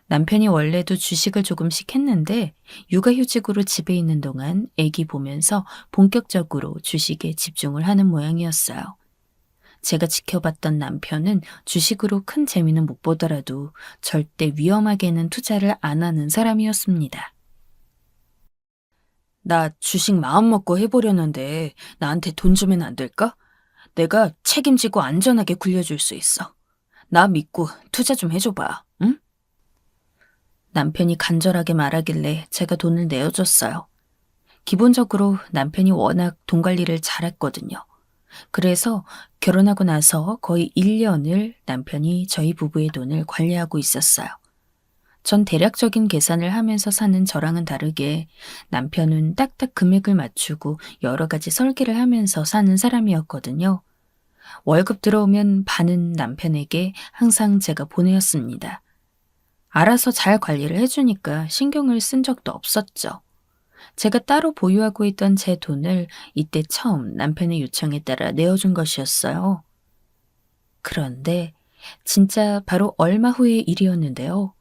남편이 원래도 주식을 조금씩 했는데 육아휴직으로 집에 있는 동안 아기 보면서 본격적으로 주식에 집중을 하는 모양이었어요. 제가 지켜봤던 남편은 주식으로 큰 재미는 못 보더라도 절대 위험하게는 투자를 안 하는 사람이었습니다. 나 주식 마음먹고 해보려는데 나한테 돈 주면 안 될까? 내가 책임지고 안전하게 굴려줄 수 있어. 나 믿고 투자 좀 해줘봐, 응? 남편이 간절하게 말하길래 제가 돈을 내어줬어요. 기본적으로 남편이 워낙 돈 관리를 잘했거든요. 그래서 결혼하고 나서 거의 1년을 남편이 저희 부부의 돈을 관리하고 있었어요. 전 대략적인 계산을 하면서 사는 저랑은 다르게 남편은 딱딱 금액을 맞추고 여러 가지 설계를 하면서 사는 사람이었거든요. 월급 들어오면 반은 남편에게 항상 제가 보내었습니다. 알아서 잘 관리를 해주니까 신경을 쓴 적도 없었죠. 제가 따로 보유하고 있던 제 돈을 이때 처음 남편의 요청에 따라 내어준 것이었어요. 그런데 진짜 바로 얼마 후의 일이었는데요.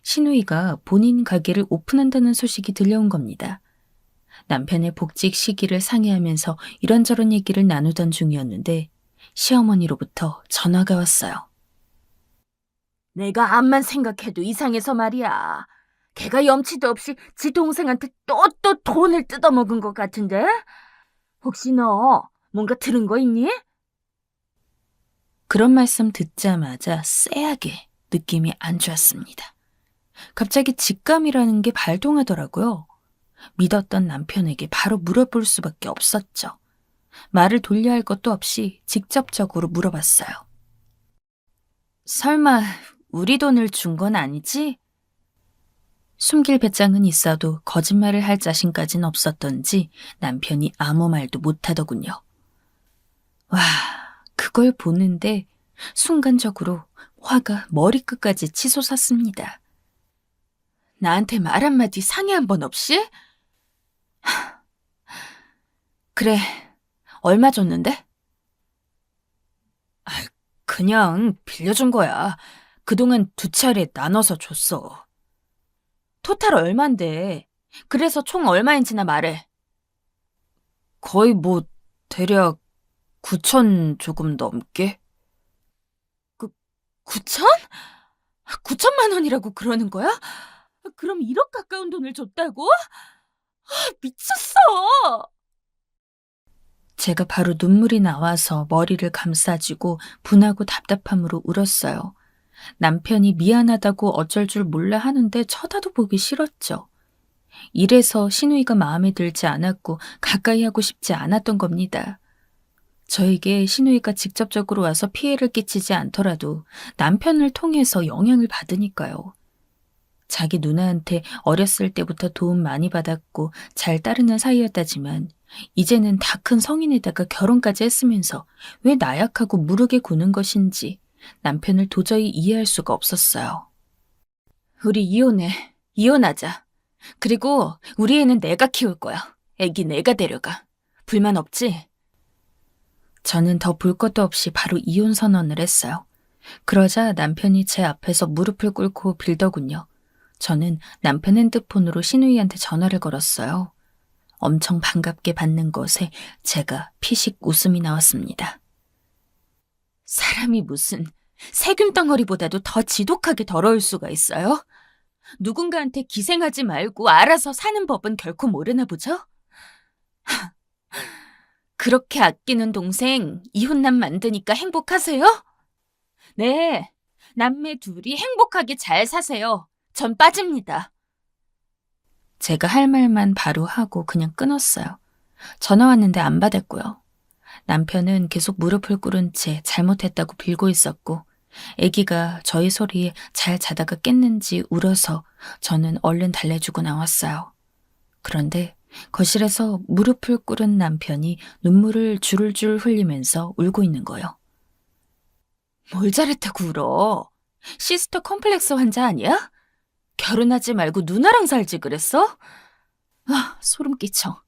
시누이가 본인 가게를 오픈한다는 소식이 들려온 겁니다. 남편의 복직 시기를 상의하면서 이런저런 얘기를 나누던 중이었는데 시어머니로부터 전화가 왔어요. 내가 암만 생각해도 이상해서 말이야. 걔가 염치도 없이 지 동생한테 또 돈을 뜯어먹은 것 같은데? 혹시 너 뭔가 들은 거 있니? 그런 말씀 듣자마자 쎄하게 느낌이 안 좋았습니다. 갑자기 직감이라는 게 발동하더라고요. 믿었던 남편에게 바로 물어볼 수밖에 없었죠. 말을 돌려야 할 것도 없이 직접적으로 물어봤어요. 설마 우리 돈을 준 건 아니지? 숨길 배짱은 있어도 거짓말을 할 자신까지는 없었던지 남편이 아무 말도 못하더군요. 와, 그걸 보는데 순간적으로 화가 머리끝까지 치솟았습니다. 나한테 말 한마디 상의 한 번 없이? 그래, 얼마 줬는데? 그냥 빌려준 거야. 그동안 2차례 나눠서 줬어. 토탈 얼만데? 그래서 총 얼마인지나 말해. 거의 대략 9천 조금 넘게? 9천? 9천만 원이라고 그러는 거야? 그럼 1억 가까운 돈을 줬다고? 미쳤어! 제가 바로 눈물이 나와서 머리를 감싸쥐고 분하고 답답함으로 울었어요. 남편이 미안하다고 어쩔 줄 몰라 하는데 쳐다도 보기 싫었죠. 이래서 시누이가 마음에 들지 않았고 가까이 하고 싶지 않았던 겁니다. 저에게 시누이가 직접적으로 와서 피해를 끼치지 않더라도 남편을 통해서 영향을 받으니까요. 자기 누나한테 어렸을 때부터 도움 많이 받았고 잘 따르는 사이였다지만 이제는 다 큰 성인에다가 결혼까지 했으면서 왜 나약하고 무르게 구는 것인지 남편을 도저히 이해할 수가 없었어요. 우리 이혼해. 이혼하자. 그리고 우리 애는 내가 키울 거야. 애기 내가 데려가. 불만 없지? 저는 더 볼 것도 없이 바로 이혼 선언을 했어요. 그러자 남편이 제 앞에서 무릎을 꿇고 빌더군요. 저는 남편 핸드폰으로 시누이한테 전화를 걸었어요. 엄청 반갑게 받는 것에 제가 피식 웃음이 나왔습니다. 사람이 무슨 세균 덩어리보다도 더 지독하게 더러울 수가 있어요? 누군가한테 기생하지 말고 알아서 사는 법은 결코 모르나 보죠? 그렇게 아끼는 동생 이혼남 만드니까 행복하세요? 네, 남매 둘이 행복하게 잘 사세요. 전 빠집니다. 제가 할 말만 바로 하고 그냥 끊었어요. 전화 왔는데 안 받았고요. 남편은 계속 무릎을 꿇은 채 잘못했다고 빌고 있었고, 아기가 저희 소리에 잘 자다가 깼는지 울어서 저는 얼른 달래주고 나왔어요. 그런데 거실에서 무릎을 꿇은 남편이 눈물을 줄줄 흘리면서 울고 있는 거예요. 뭘 잘했다고 울어? 시스터 컴플렉스 환자 아니야? 결혼하지 말고 누나랑 살지 그랬어? 아, 소름 끼쳐.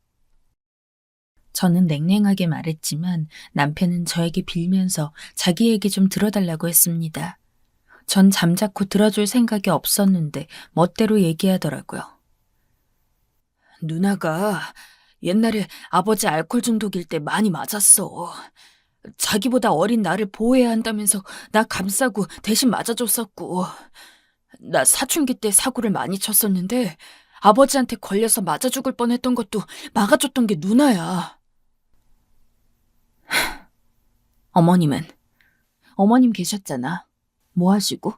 저는 냉랭하게 말했지만 남편은 저에게 빌면서 자기 얘기 좀 들어달라고 했습니다. 전 잠자코 들어줄 생각이 없었는데 멋대로 얘기하더라고요. 누나가 옛날에 아버지 알코올 중독일 때 많이 맞았어. 자기보다 어린 나를 보호해야 한다면서 나 감싸고 대신 맞아줬었고, 나 사춘기 때 사고를 많이 쳤었는데 아버지한테 걸려서 맞아 죽을 뻔했던 것도 막아줬던 게 누나야. 어머님은? 어머님 계셨잖아. 뭐 하시고?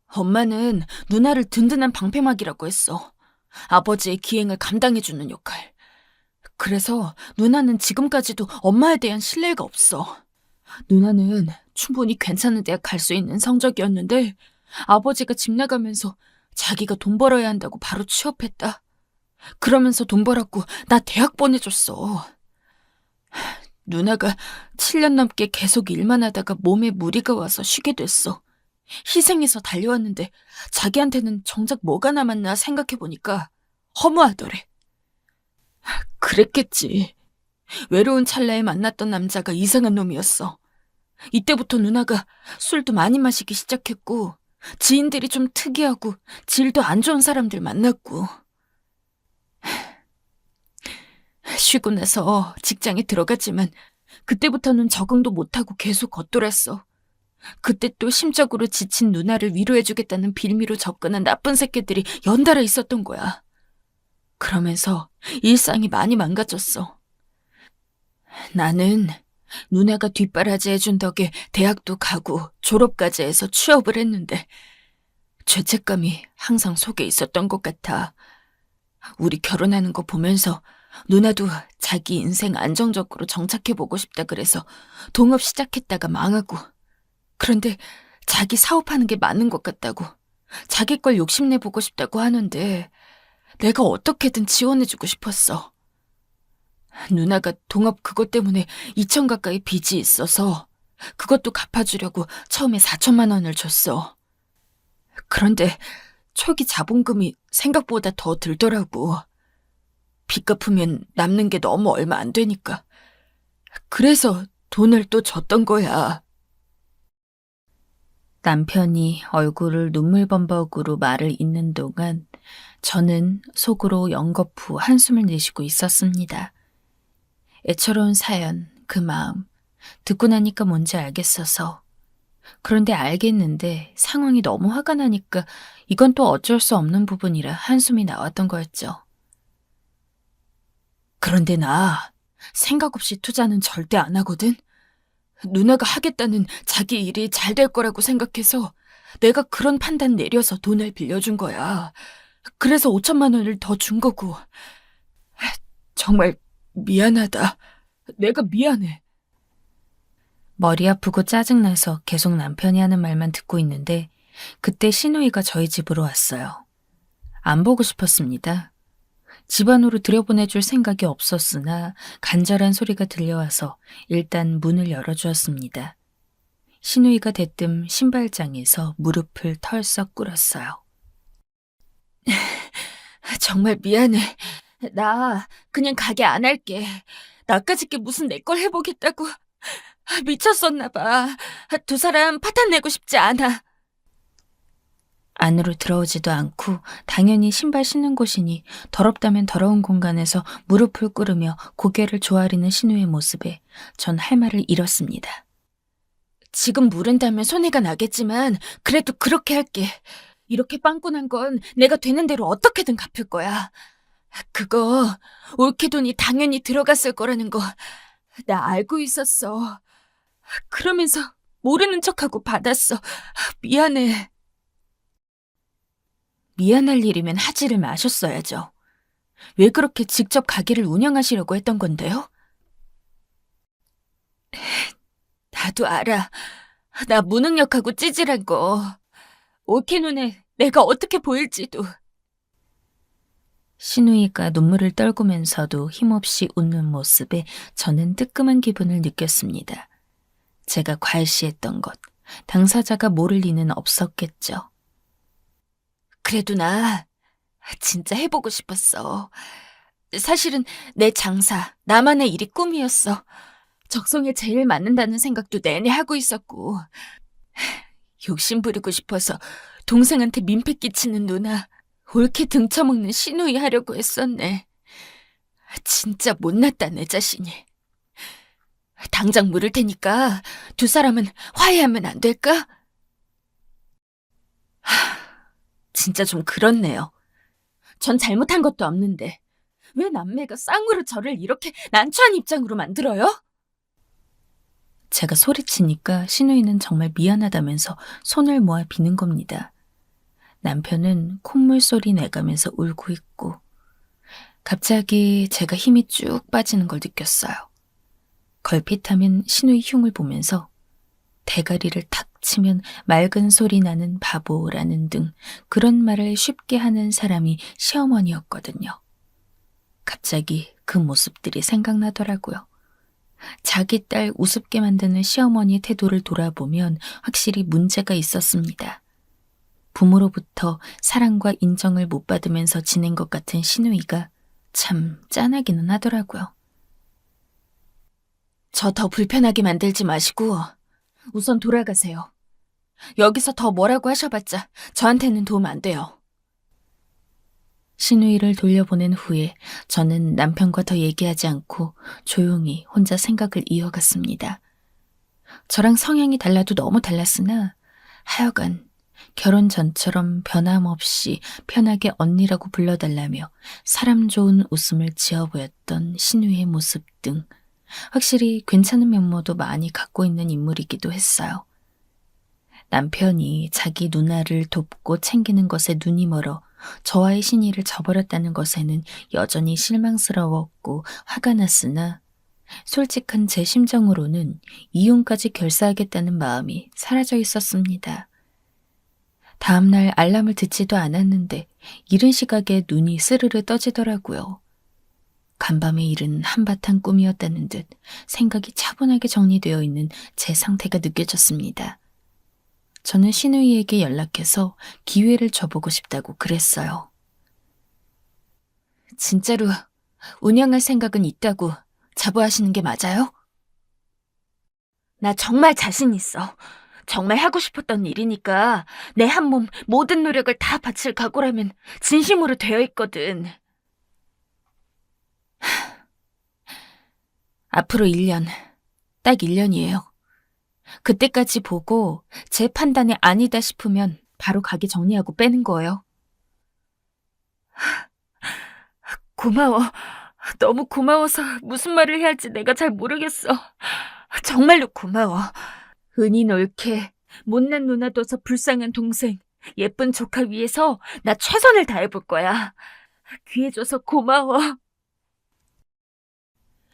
엄마는 누나를 든든한 방패막이라고 했어. 아버지의 기행을 감당해주는 역할. 그래서 누나는 지금까지도 엄마에 대한 신뢰가 없어. 누나는 충분히 괜찮은 대학 갈 수 있는 성적이었는데 아버지가 집 나가면서 자기가 돈 벌어야 한다고 바로 취업했다. 그러면서 돈 벌었고 나 대학 보내줬어. 누나가 7년 넘게 계속 일만 하다가 몸에 무리가 와서 쉬게 됐어. 희생해서 달려왔는데 자기한테는 정작 뭐가 남았나 생각해보니까 허무하더래. 그랬겠지. 외로운 찰나에 만났던 남자가 이상한 놈이었어. 이때부터 누나가 술도 많이 마시기 시작했고 지인들이 좀 특이하고 질도 안 좋은 사람들 만났고. 쉬고 나서 직장에 들어갔지만 그때부터는 적응도 못하고 계속 겉돌았어. 그때 또 심적으로 지친 누나를 위로해주겠다는 빌미로 접근한 나쁜 새끼들이 연달아 있었던 거야. 그러면서 일상이 많이 망가졌어. 나는 누나가 뒷바라지 해준 덕에 대학도 가고 졸업까지 해서 취업을 했는데 죄책감이 항상 속에 있었던 것 같아. 우리 결혼하는 거 보면서 누나도 자기 인생 안정적으로 정착해보고 싶다 그래서 동업 시작했다가 망하고, 그런데 자기 사업하는 게 맞는 것 같다고, 자기 걸 욕심내보고 싶다고 하는데 내가 어떻게든 지원해주고 싶었어. 누나가 동업 그것 때문에 2천 가까이 빚이 있어서 그것도 갚아주려고 처음에 4천만 원을 줬어. 그런데 초기 자본금이 생각보다 더 들더라고. 빚 갚으면 남는 게 너무 얼마 안 되니까. 그래서 돈을 또 줬던 거야. 남편이 얼굴을 눈물범벅으로 말을 잇는 동안 저는 속으로 연거푸 한숨을 내쉬고 있었습니다. 애처로운 사연, 그 마음, 듣고 나니까 뭔지 알겠어서. 그런데 알겠는데 상황이 너무 화가 나니까 이건 또 어쩔 수 없는 부분이라 한숨이 나왔던 거였죠. 그런데 나 생각 없이 투자는 절대 안 하거든. 누나가 하겠다는 자기 일이 잘 될 거라고 생각해서 내가 그런 판단 내려서 돈을 빌려준 거야. 그래서 5천만 원을 더 준 거고. 정말 미안하다. 내가 미안해. 머리 아프고 짜증나서 계속 남편이 하는 말만 듣고 있는데 그때 시누이가 저희 집으로 왔어요. 안 보고 싶었습니다. 집 안으로 들여보내줄 생각이 없었으나 간절한 소리가 들려와서 일단 문을 열어주었습니다. 시누이가 대뜸 신발장에서 무릎을 털썩 꿇었어요. 정말 미안해. 나 그냥 가게 안 할게. 나까짓 게 무슨 내 걸 해보겠다고. 미쳤었나 봐. 두 사람 파탄 내고 싶지 않아. 안으로 들어오지도 않고 당연히 신발 신는 곳이니 더럽다면 더러운 공간에서 무릎을 꿇으며 고개를 조아리는 신우의 모습에 전 할 말을 잃었습니다. 지금 물은다면 손해가 나겠지만 그래도 그렇게 할게. 이렇게 빵꾸난 건 내가 되는 대로 어떻게든 갚을 거야. 그거 올케 돈이 당연히 들어갔을 거라는 거 나 알고 있었어. 그러면서 모르는 척하고 받았어. 미안해. 미안할 일이면 하지를 마셨어야죠. 왜 그렇게 직접 가게를 운영하시려고 했던 건데요? 나도 알아. 나 무능력하고 찌질한 거. 올케 눈에 내가 어떻게 보일지도. 신우이가 눈물을 떨구면서도 힘없이 웃는 모습에 저는 뜨끔한 기분을 느꼈습니다. 제가 과시했던 것, 당사자가 모를 리는 없었겠죠. 그래도 나 진짜 해보고 싶었어. 사실은 내 장사, 나만의 일이 꿈이었어. 적성에 제일 맞는다는 생각도 내내 하고 있었고, 욕심 부리고 싶어서 동생한테 민폐 끼치는 누나, 옳게 등쳐먹는 시누이 하려고 했었네. 진짜 못났다, 내 자신이. 당장 물을 테니까 두 사람은 화해하면 안 될까? 진짜 좀 그렇네요. 전 잘못한 것도 없는데 왜 남매가 쌍으로 저를 이렇게 난처한 입장으로 만들어요? 제가 소리치니까 신우이는 정말 미안하다면서 손을 모아 비는 겁니다. 남편은 콧물 소리 내가면서 울고 있고 갑자기 제가 힘이 쭉 빠지는 걸 느꼈어요. 걸핏하면 신우이 흉을 보면서 대가리를 탁 치면 맑은 소리 나는 바보라는 등 그런 말을 쉽게 하는 사람이 시어머니였거든요. 갑자기 그 모습들이 생각나더라고요. 자기 딸 우습게 만드는 시어머니의 태도를 돌아보면 확실히 문제가 있었습니다. 부모로부터 사랑과 인정을 못 받으면서 지낸 것 같은 시누이가 참 짠하기는 하더라고요. 저 더 불편하게 만들지 마시고 우선 돌아가세요. 여기서 더 뭐라고 하셔봤자 저한테는 도움 안 돼요. 시누이를 돌려보낸 후에 저는 남편과 더 얘기하지 않고 조용히 혼자 생각을 이어갔습니다. 저랑 성향이 달라도 너무 달랐으나 하여간 결혼 전처럼 변함없이 편하게 언니라고 불러달라며 사람 좋은 웃음을 지어 보였던 시누이의 모습 등 확실히 괜찮은 면모도 많이 갖고 있는 인물이기도 했어요. 남편이 자기 누나를 돕고 챙기는 것에 눈이 멀어 저와의 신의를 저버렸다는 것에는 여전히 실망스러웠고 화가 났으나 솔직한 제 심정으로는 이혼까지 결사하겠다는 마음이 사라져 있었습니다. 다음날 알람을 듣지도 않았는데 이른 시각에 눈이 스르르 떠지더라고요. 간밤의 일은 한바탕 꿈이었다는 듯 생각이 차분하게 정리되어 있는 제 상태가 느껴졌습니다. 저는 시누이에게 연락해서 기회를 줘보고 싶다고 그랬어요. 진짜로 운영할 생각은 있다고 자부하시는 게 맞아요? 나 정말 자신 있어. 정말 하고 싶었던 일이니까 내 한 몸 모든 노력을 다 바칠 각오라면 진심으로 되어 있거든. 앞으로 1년, 딱 1년이에요. 그때까지 보고 제 판단이 아니다 싶으면 바로 가게 정리하고 빼는 거예요. 고마워. 너무 고마워서 무슨 말을 해야 할지 내가 잘 모르겠어. 정말로 고마워. 은인 옳게 못난 누나 둬서 불쌍한 동생, 예쁜 조카 위해서 나 최선을 다해볼 거야. 귀해줘서 고마워.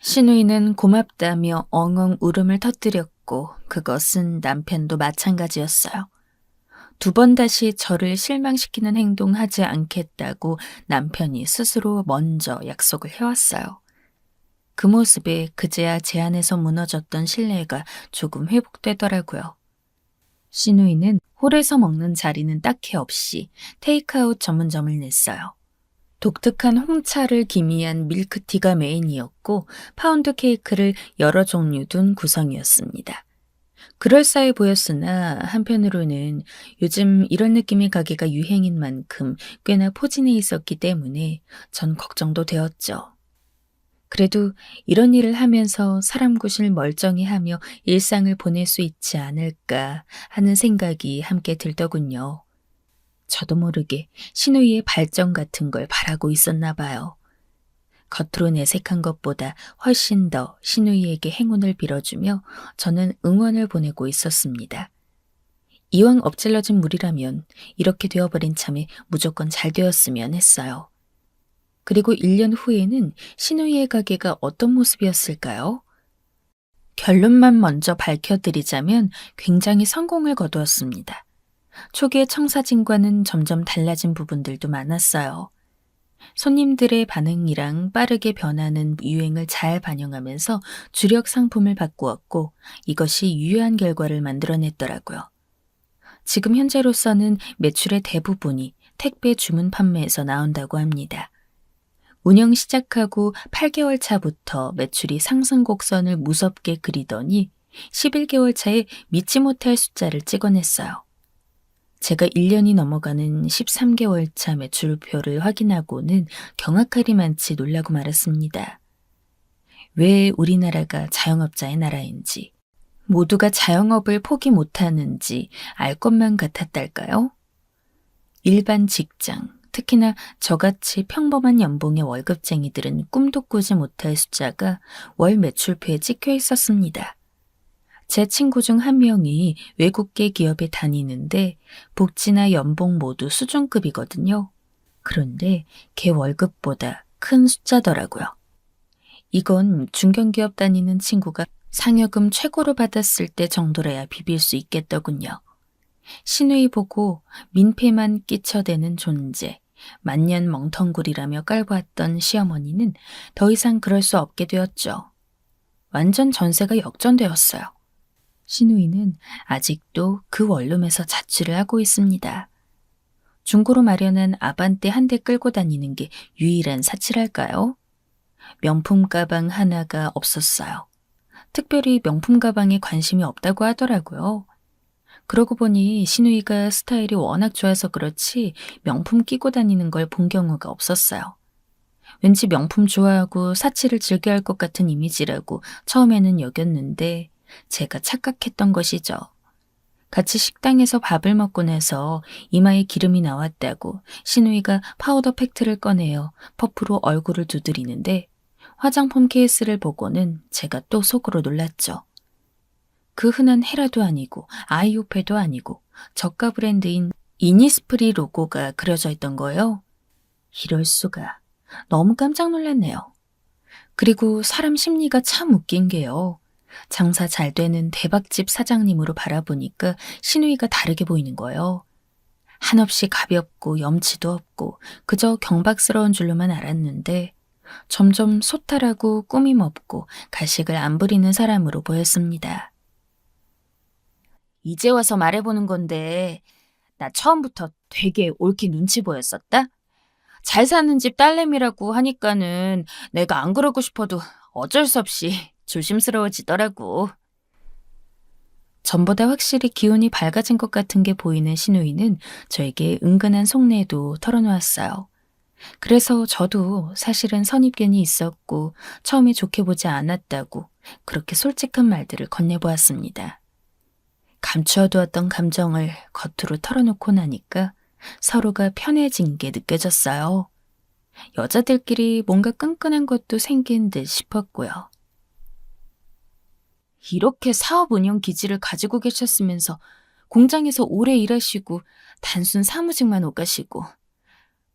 시누이는 고맙다며 엉엉 울음을 터뜨렸고 그것은 남편도 마찬가지였어요. 2번 다시 저를 실망시키는 행동하지 않겠다고 남편이 스스로 먼저 약속을 해왔어요. 그 모습에 그제야 제 안에서 무너졌던 신뢰가 조금 회복되더라고요. 시누이는 홀에서 먹는 자리는 딱히 없이 테이크아웃 전문점을 냈어요. 독특한 홍차를 기미한 밀크티가 메인이었고 파운드 케이크를 여러 종류 둔 구성이었습니다. 그럴싸해 보였으나 한편으로는 요즘 이런 느낌의 가게가 유행인 만큼 꽤나 포진해 있었기 때문에 전 걱정도 되었죠. 그래도 이런 일을 하면서 사람 구실 멀쩡히 하며 일상을 보낼 수 있지 않을까 하는 생각이 함께 들더군요. 저도 모르게 시누이의 발전 같은 걸 바라고 있었나 봐요. 겉으로 내색한 것보다 훨씬 더 신우이에게 행운을 빌어주며 저는 응원을 보내고 있었습니다. 이왕 엎질러진 물이라면 이렇게 되어버린 참에 무조건 잘 되었으면 했어요. 그리고 1년 후에는 신우이의 가게가 어떤 모습이었을까요? 결론만 먼저 밝혀드리자면 굉장히 성공을 거두었습니다. 초기의 청사진과는 점점 달라진 부분들도 많았어요. 손님들의 반응이랑 빠르게 변하는 유행을 잘 반영하면서 주력 상품을 바꾸었고 이것이 유효한 결과를 만들어냈더라고요. 지금 현재로서는 매출의 대부분이 택배 주문 판매에서 나온다고 합니다. 운영 시작하고 8개월 차부터 매출이 상승 곡선을 무섭게 그리더니 11개월 차에 믿지 못할 숫자를 찍어냈어요. 제가 1년이 넘어가는 13개월 차 매출표를 확인하고는 경악하리만치 놀라고 말았습니다. 왜 우리나라가 자영업자의 나라인지, 모두가 자영업을 포기 못하는지 알 것만 같았달까요? 일반 직장, 특히나 저같이 평범한 연봉의 월급쟁이들은 꿈도 꾸지 못할 숫자가 월 매출표에 찍혀 있었습니다. 제 친구 중 한 명이 외국계 기업에 다니는데 복지나 연봉 모두 수준급이거든요. 그런데 걔 월급보다 큰 숫자더라고요. 이건 중견기업 다니는 친구가 상여금 최고로 받았을 때 정도라야 비빌 수 있겠더군요. 신우이 보고 민폐만 끼쳐대는 존재, 만년 멍텅구리라며 깔보았던 시어머니는 더 이상 그럴 수 없게 되었죠. 완전 전세가 역전되었어요. 신우이는 아직도 그 원룸에서 자취를 하고 있습니다. 중고로 마련한 아반떼 한 대 끌고 다니는 게 유일한 사치랄까요? 명품 가방 하나가 없었어요. 특별히 명품 가방에 관심이 없다고 하더라고요. 그러고 보니 신우이가 스타일이 워낙 좋아서 그렇지 명품 끼고 다니는 걸 본 경우가 없었어요. 왠지 명품 좋아하고 사치를 즐겨할 것 같은 이미지라고 처음에는 여겼는데 제가 착각했던 것이죠. 같이 식당에서 밥을 먹고 나서 이마에 기름이 나왔다고 신우이가 파우더 팩트를 꺼내어 퍼프로 얼굴을 두드리는데 화장품 케이스를 보고는 제가 또 속으로 놀랐죠. 그 흔한 헤라도 아니고 아이오페도 아니고 저가 브랜드인 이니스프리 로고가 그려져 있던 거예요. 이럴 수가. 너무 깜짝 놀랐네요. 그리고 사람 심리가 참 웃긴 게요. 장사 잘 되는 대박집 사장님으로 바라보니까 신우이가 다르게 보이는 거예요. 한없이 가볍고 염치도 없고 그저 경박스러운 줄로만 알았는데 점점 소탈하고 꾸밈 없고 가식을 안 부리는 사람으로 보였습니다. 이제 와서 말해보는 건데 나 처음부터 되게 옳게 눈치 보였었다? 잘 사는 집 딸내미라고 하니까는 내가 안 그러고 싶어도 어쩔 수 없이 조심스러워지더라고. 전보다 확실히 기운이 밝아진 것 같은 게 보이는 신우이는 저에게 은근한 속내도 털어놓았어요. 그래서 저도 사실은 선입견이 있었고 처음에 좋게 보지 않았다고 그렇게 솔직한 말들을 건네보았습니다. 감추어두었던 감정을 겉으로 털어놓고 나니까 서로가 편해진 게 느껴졌어요. 여자들끼리 뭔가 끈끈한 것도 생긴 듯 싶었고요. 이렇게 사업 운영 기지를 가지고 계셨으면서 공장에서 오래 일하시고 단순 사무직만 오가시고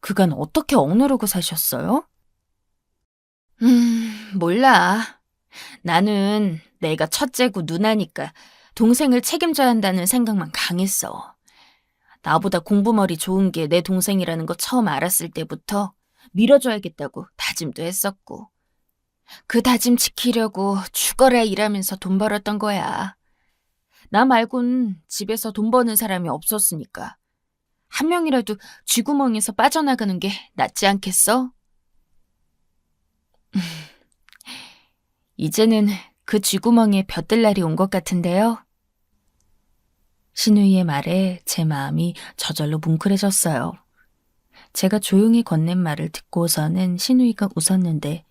그간 어떻게 억누르고 사셨어요? 몰라. 나는 내가 첫째고 누나니까 동생을 책임져야 한다는 생각만 강했어. 나보다 공부머리 좋은 게 내 동생이라는 거 처음 알았을 때부터 밀어줘야겠다고 다짐도 했었고 그 다짐 지키려고 죽어라 일하면서 돈 벌었던 거야. 나 말곤 집에서 돈 버는 사람이 없었으니까 한 명이라도 쥐구멍에서 빠져나가는 게 낫지 않겠어? 이제는 그 쥐구멍에 벼뜰 날이 온 것 같은데요. 신우이의 말에 제 마음이 저절로 뭉클해졌어요. 제가 조용히 건넨 말을 듣고서는 신우이가 웃었는데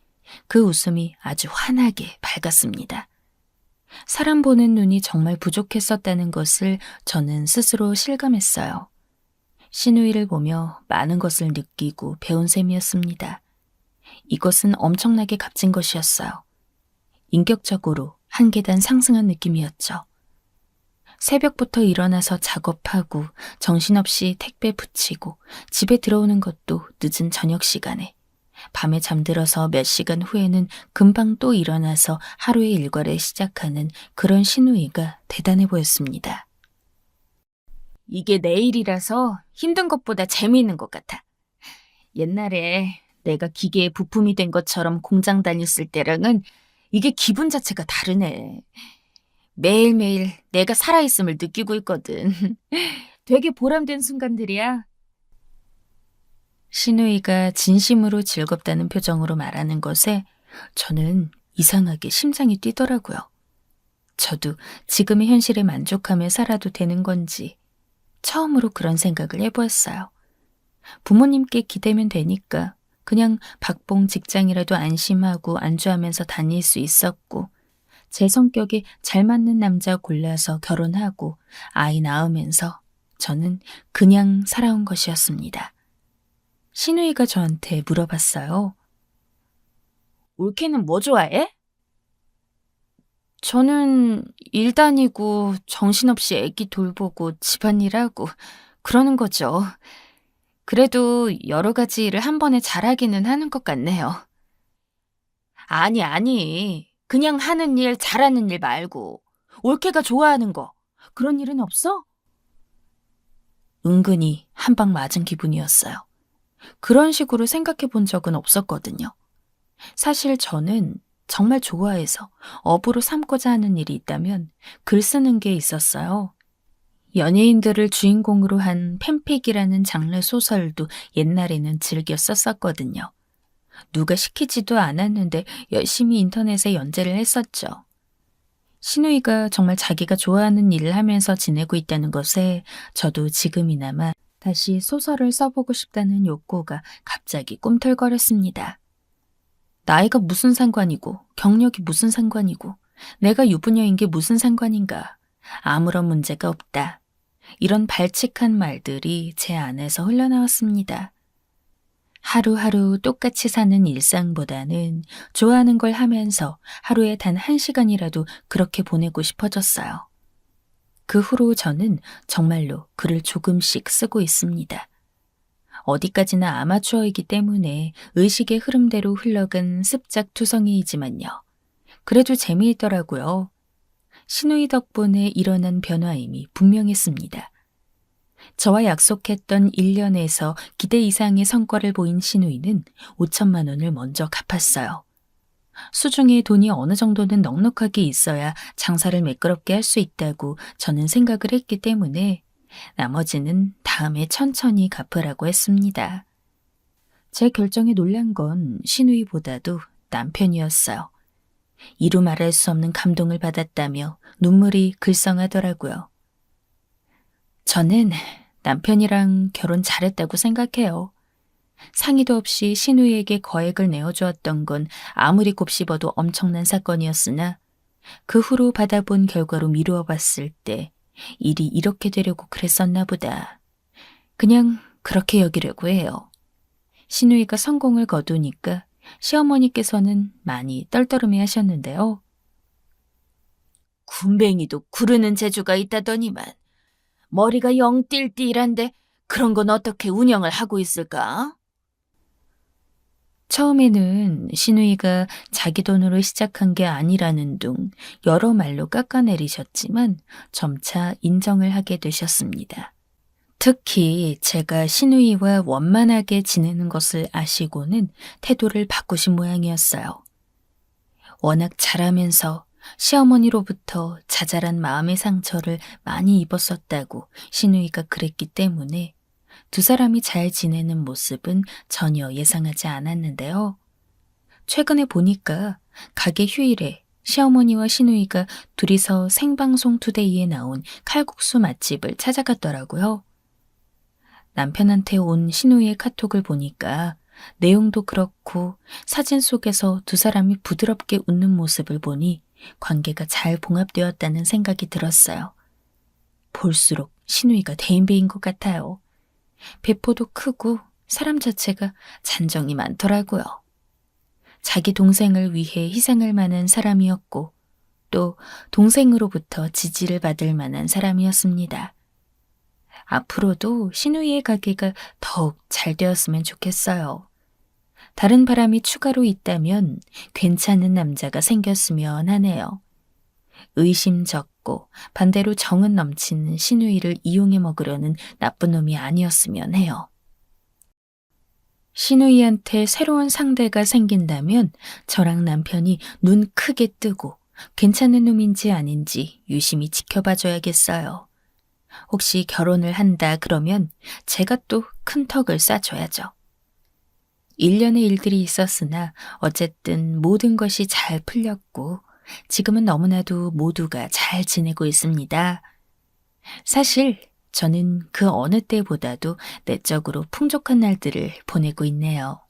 그 웃음이 아주 환하게 밝았습니다. 사람 보는 눈이 정말 부족했었다는 것을 저는 스스로 실감했어요. 신우이를 보며 많은 것을 느끼고 배운 셈이었습니다. 이것은 엄청나게 값진 것이었어요. 인격적으로 한 계단 상승한 느낌이었죠. 새벽부터 일어나서 작업하고 정신없이 택배 붙이고 집에 들어오는 것도 늦은 저녁 시간에 밤에 잠들어서 몇 시간 후에는 금방 또 일어나서 하루의 일과를 시작하는 그런 신우이가 대단해 보였습니다. 이게 내 일이라서 힘든 것보다 재미있는 것 같아. 옛날에 내가 기계의 부품이 된 것처럼 공장 다녔을 때랑은 이게 기분 자체가 다르네. 매일매일 내가 살아있음을 느끼고 있거든. 되게 보람된 순간들이야. 신우이가 진심으로 즐겁다는 표정으로 말하는 것에 저는 이상하게 심장이 뛰더라고요. 저도 지금의 현실에 만족하며 살아도 되는 건지 처음으로 그런 생각을 해보았어요. 부모님께 기대면 되니까 그냥 박봉 직장이라도 안심하고 안주하면서 다닐 수 있었고 제 성격에 잘 맞는 남자 골라서 결혼하고 아이 낳으면서 저는 그냥 살아온 것이었습니다. 신우이가 저한테 물어봤어요. 올케는 뭐 좋아해? 저는 일 다니고 정신없이 애기 돌보고 집안일하고 그러는 거죠. 그래도 여러 가지 일을 한 번에 잘하기는 하는 것 같네요. 아니. 그냥 하는 일, 잘하는 일 말고 올케가 좋아하는 거 그런 일은 없어? 은근히 한 방 맞은 기분이었어요. 그런 식으로 생각해 본 적은 없었거든요. 사실 저는 정말 좋아해서 업으로 삼고자 하는 일이 있다면 글 쓰는 게 있었어요. 연예인들을 주인공으로 한 팬픽이라는 장르 소설도 옛날에는 즐겨 썼었거든요. 누가 시키지도 않았는데 열심히 인터넷에 연재를 했었죠. 신우이가 정말 자기가 좋아하는 일을 하면서 지내고 있다는 것에 저도 지금이나마 다시 소설을 써보고 싶다는 욕구가 갑자기 꿈틀거렸습니다. 나이가 무슨 상관이고 경력이 무슨 상관이고 내가 유부녀인 게 무슨 상관인가. 아무런 문제가 없다. 이런 발칙한 말들이 제 안에서 흘러나왔습니다. 하루하루 똑같이 사는 일상보다는 좋아하는 걸 하면서 하루에 단 1시간이라도 그렇게 보내고 싶어졌어요. 그 후로 저는 정말로 글을 조금씩 쓰고 있습니다. 어디까지나 아마추어이기 때문에 의식의 흐름대로 흘러간 습작투성이이지만요. 그래도 재미있더라고요. 신우이 덕분에 일어난 변화임이 분명했습니다. 저와 약속했던 1년에서 기대 이상의 성과를 보인 신우이는 5천만 원을 먼저 갚았어요. 수중에 돈이 어느 정도는 넉넉하게 있어야 장사를 매끄럽게 할 수 있다고 저는 생각을 했기 때문에 나머지는 다음에 천천히 갚으라고 했습니다. 제 결정에 놀란 건 신우이보다도 남편이었어요. 이루 말할 수 없는 감동을 받았다며 눈물이 글썽하더라고요. 저는 남편이랑 결혼 잘했다고 생각해요. 상의도 없이 신우이에게 거액을 내어주었던 건 아무리 곱씹어도 엄청난 사건이었으나 그 후로 받아본 결과로 미루어 봤을 때 일이 이렇게 되려고 그랬었나 보다. 그냥 그렇게 여기려고 해요. 신우이가 성공을 거두니까 시어머니께서는 많이 떨떠름해 하셨는데요. 군뱅이도 구르는 재주가 있다더니만 머리가 영 띨띨한데 그런 건 어떻게 운영을 하고 있을까? 처음에는 신우이가 자기 돈으로 시작한 게 아니라는 둥 여러 말로 깎아내리셨지만 점차 인정을 하게 되셨습니다. 특히 제가 신우이와 원만하게 지내는 것을 아시고는 태도를 바꾸신 모양이었어요. 워낙 잘하면서 시어머니로부터 자잘한 마음의 상처를 많이 입었었다고 신우이가 그랬기 때문에 두 사람이 잘 지내는 모습은 전혀 예상하지 않았는데요. 최근에 보니까 가게 휴일에 시어머니와 신우이가 둘이서 생방송 투데이에 나온 칼국수 맛집을 찾아갔더라고요. 남편한테 온 신우이의 카톡을 보니까 내용도 그렇고 사진 속에서 두 사람이 부드럽게 웃는 모습을 보니 관계가 잘 봉합되었다는 생각이 들었어요. 볼수록 신우이가 대인배인 것 같아요. 배포도 크고 사람 자체가 잔정이 많더라고요. 자기 동생을 위해 희생할 만한 사람이었고 또 동생으로부터 지지를 받을 만한 사람이었습니다. 앞으로도 신우이의 가게가 더욱 잘 되었으면 좋겠어요. 다른 바람이 추가로 있다면 괜찮은 남자가 생겼으면 하네요. 의심 적고 반대로 정은 넘치는 신우이를 이용해 먹으려는 나쁜 놈이 아니었으면 해요. 신우이한테 새로운 상대가 생긴다면 저랑 남편이 눈 크게 뜨고 괜찮은 놈인지 아닌지 유심히 지켜봐줘야겠어요. 혹시 결혼을 한다 그러면 제가 또 큰 턱을 쏴줘야죠. 일련의 일들이 있었으나 어쨌든 모든 것이 잘 풀렸고 지금은 너무나도 모두가 잘 지내고 있습니다. 사실 저는 그 어느 때보다도 내적으로 풍족한 날들을 보내고 있네요.